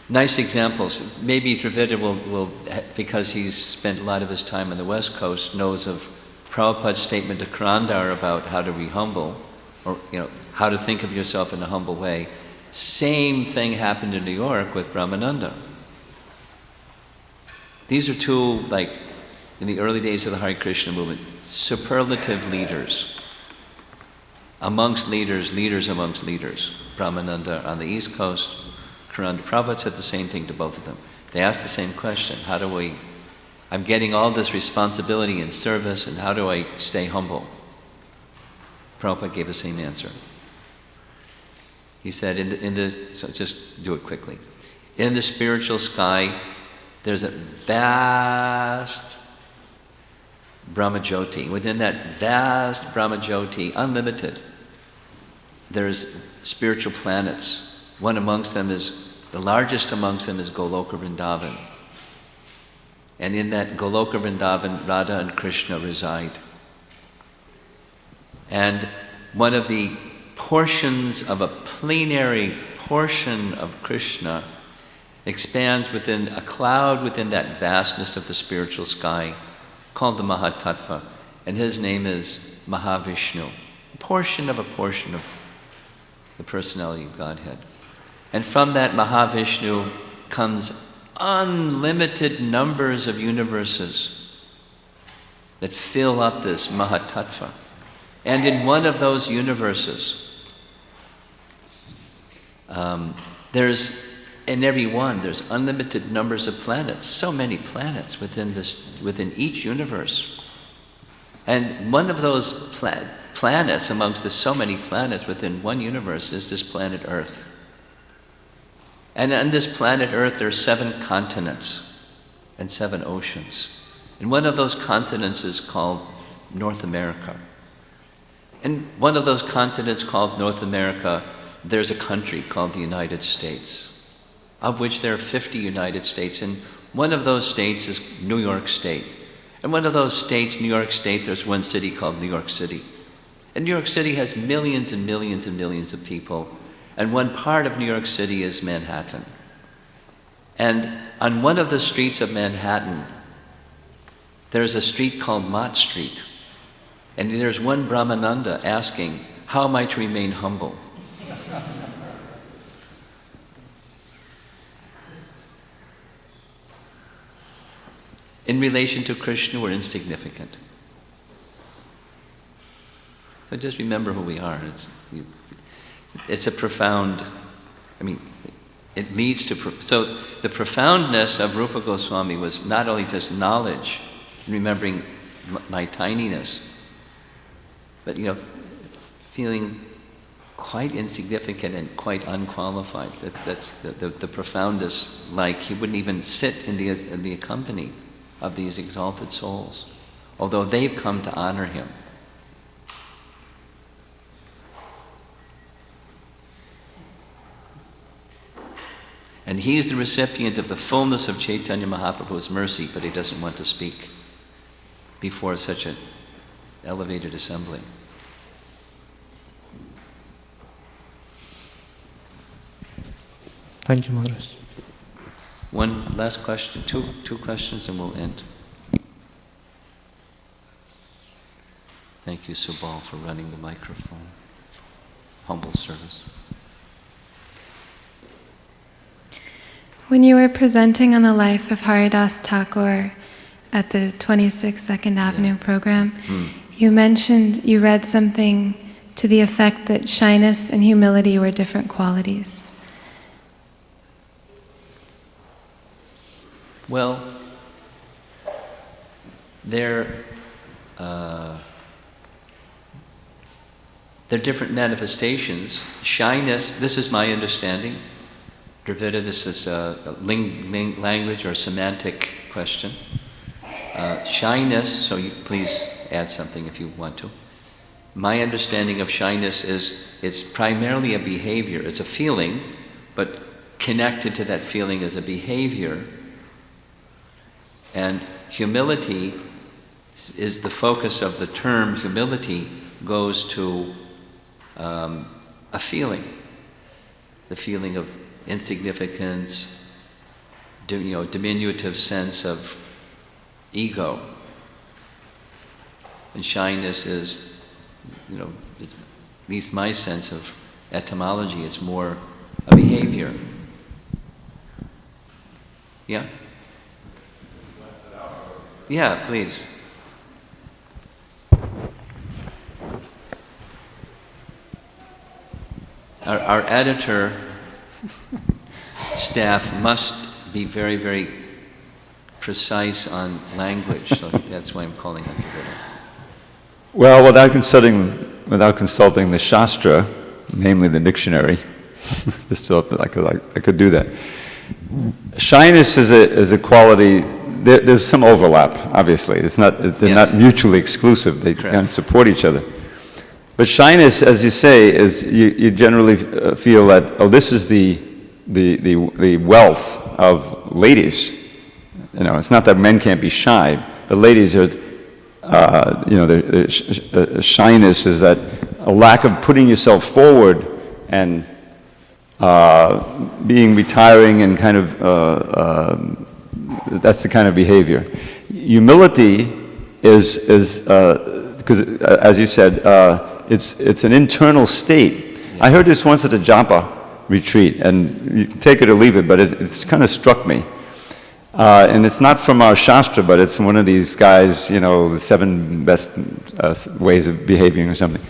nice examples. Maybe Dravida will, because he's spent a lot of his time on the West Coast, knows of Prabhupada's statement to Karandar about how to be humble, or how to think of yourself in a humble way. Same thing happened in New York with Brahmananda. These are two, in the early days of the Hare Krishna movement, superlative leaders amongst leaders, leaders amongst leaders. Brahmananda on the East Coast, Karanda Prabhupada said the same thing to both of them. They asked the same question, I'm getting all this responsibility and service, and how do I stay humble? Prabhupada gave the same answer. He said, so just do it quickly. In the spiritual sky, there's a vast Brahmajyoti. Within that vast Brahmajyoti, unlimited, there's spiritual planets. One amongst them the largest amongst them is Goloka Vrindavan. And in that Goloka Vrindavan, Radha and Krishna reside. And one of the portions of a plenary portion of Krishna expands within a cloud within that vastness of the spiritual sky called the Mahatattva, and his name is Mahavishnu, a portion of the personality of Godhead. And from that Mahavishnu comes unlimited numbers of universes that fill up this Mahatattva. And in one of those universes, in every one, there's unlimited numbers of planets, so many planets within each universe. And one of those planets amongst the so many planets within one universe is this planet Earth. And on this planet Earth, there are 7 continents and 7 oceans. And one of those continents is called North America. And one of those continents called North America, there's a country called the United States, of which there are 50 United States. And one of those states is New York State. And one of those states, New York State, there's one city called New York City. And New York City has millions and millions and millions of people. And one part of New York City is Manhattan. And on one of the streets of Manhattan, there's a street called Mott Street. And there's one Brahmananda asking, how am I to remain humble? In relation to Krishna, we're insignificant. But just remember who we are. It's a profound, it leads to, so the profoundness of Rupa Goswami was not only just knowledge, remembering my tininess, but feeling quite insignificant and quite unqualified. That's the profoundest. Like he wouldn't even sit in the company of these exalted souls, although they've come to honor him. And he's the recipient of the fullness of Chaitanya Mahaprabhu's mercy, but he doesn't want to speak before such an elevated assembly.
Thank you, Maharaj.
One last question, two questions, and we'll end. Thank you, Subal, for running the microphone. Humble service.
When you were presenting on the life of Haridas Thakur at the 26th 2nd Avenue program, you read something to the effect that shyness and humility were different qualities.
Well, they're different manifestations. Shyness, this is my understanding. Dravida, this is a language or semantic question. Shyness, so you please add something if you want to. My understanding of shyness is it's primarily a behavior. It's a feeling, but connected to that feeling is a behavior. And humility is the focus of the term. Humility goes to a feeling, the feeling of insignificance, diminutive sense of ego. And shyness is, at least my sense of etymology, it's more a behavior. Yeah? Yeah, please. our editor staff must be very, very precise on language, so that's why I'm calling on you.
Well, without consulting the Shastra, namely the dictionary, just so I could do that. Shyness is a quality. There's some overlap, obviously. They're not mutually exclusive. They kind of support each other. But shyness, as you say, is you generally feel that, oh, this is the wealth of ladies. You know, it's not that men can't be shy, but ladies are, shyness is that a lack of putting yourself forward and being retiring and kind of, that's the kind of behavior. Humility is because, as you said, it's an internal state. Yeah. I heard this once at a japa retreat, and you can take it or leave it, but it's kind of struck me. And it's not from our Shastra, but it's from one of these guys, the 7 best ways of behaving or something.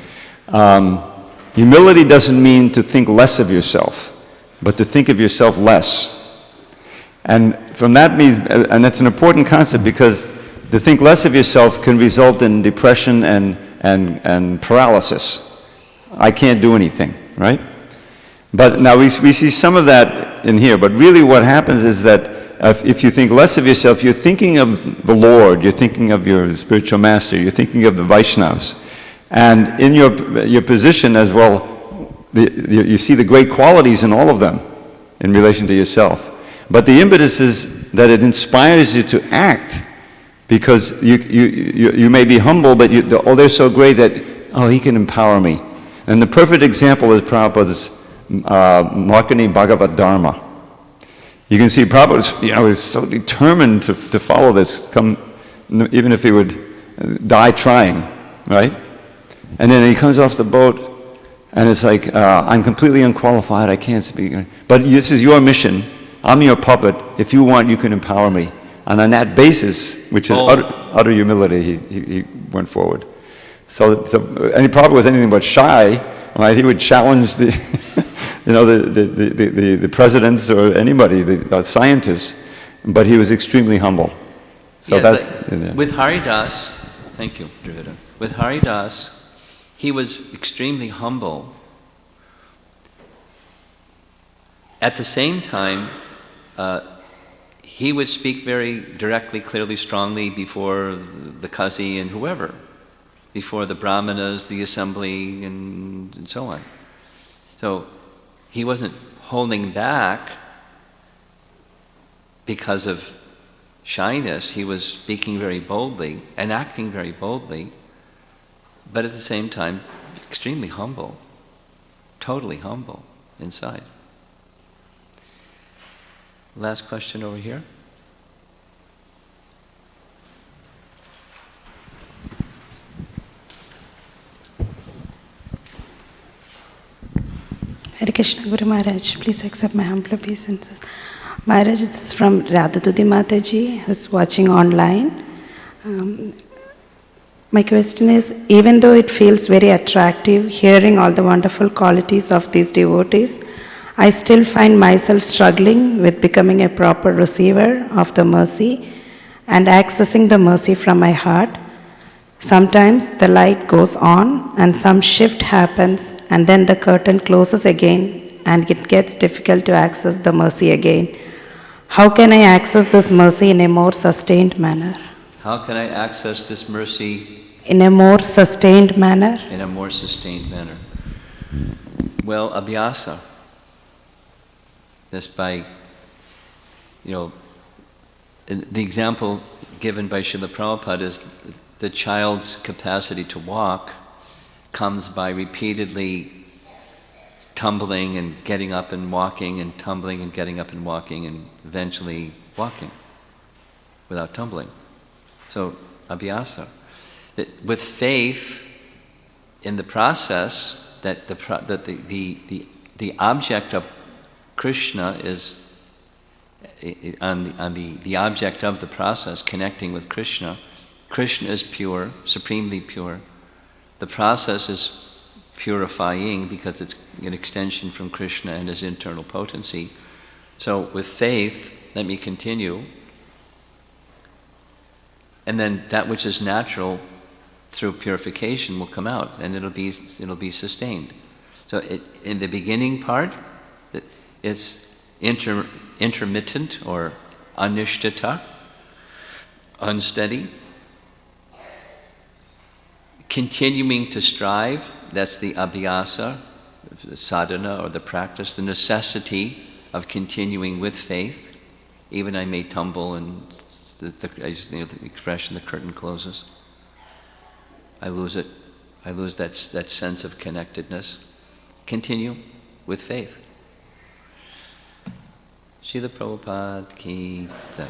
Humility doesn't mean to think less of yourself, but to think of yourself less. And from that means, and that's an important concept, because to think less of yourself can result in depression and paralysis. I can't do anything, right? But now we see some of that in here, but really what happens is that if you think less of yourself, you're thinking of the Lord, you're thinking of your spiritual master, you're thinking of the Vaishnavas. And in your position as well, you see the great qualities in all of them in relation to yourself. But the impetus is that it inspires you to act, because you may be humble, but they're so great that, he can empower me. And the perfect example is Prabhupada's Markani Bhagavad Dharma. You can see Prabhupada is so determined to follow this, even if he would die trying, right? And then he comes off the boat, and it's like, I'm completely unqualified, I can't speak. But this is your mission, I'm your puppet, if you want, you can empower me. And on that basis, which is utter humility, he went forward. So and Prabhupada was anything but shy, right? He would challenge the the presidents or anybody, the scientists, but he was extremely humble. So
with Haridas, thank you, Dravida. With Haridas, he was extremely humble. At the same time, he would speak very directly, clearly, strongly before the Kazi and whoever, before the Brahmanas, the assembly, and so on. So he wasn't holding back because of shyness. He was speaking very boldly and acting very boldly, but at the same time, extremely humble, totally humble inside. Last question over here.
Hare Krishna, Guru Maharaj, please accept my humble obeisances. Maharaj, this is from Radhatudi Mataji, who's watching online. My question is, even though it feels very attractive hearing all the wonderful qualities of these devotees, I still find myself struggling with becoming a proper receiver of the mercy and accessing the mercy from my heart. Sometimes the light goes on and some shift happens, and then the curtain closes again and it gets difficult to access the mercy again. How can I access this mercy in a more sustained manner?
How can I access this mercy
in a more sustained manner?
In a more sustained manner. Well, abhyasa. That's by, the example given by Srila Prabhupada is the child's capacity to walk comes by repeatedly tumbling and getting up and walking and tumbling and getting up and walking and eventually walking without tumbling. So, abhyasa. With faith in the process that the object of Krishna is on the object of the process, connecting with Krishna. Krishna is pure, supremely pure. The process is purifying because it's an extension from Krishna and his internal potency. So with faith, let me continue. And then that which is natural through purification will come out, and it'll be sustained. So in the beginning part, it's intermittent or anishtata, unsteady. Continuing to strive, that's the abhyasa, the sadhana or the practice, the necessity of continuing with faith. Even I may tumble and I just think of the expression, the curtain closes. I lose it. I lose that sense of connectedness. Continue with faith. Srila Prabhupada ki jai.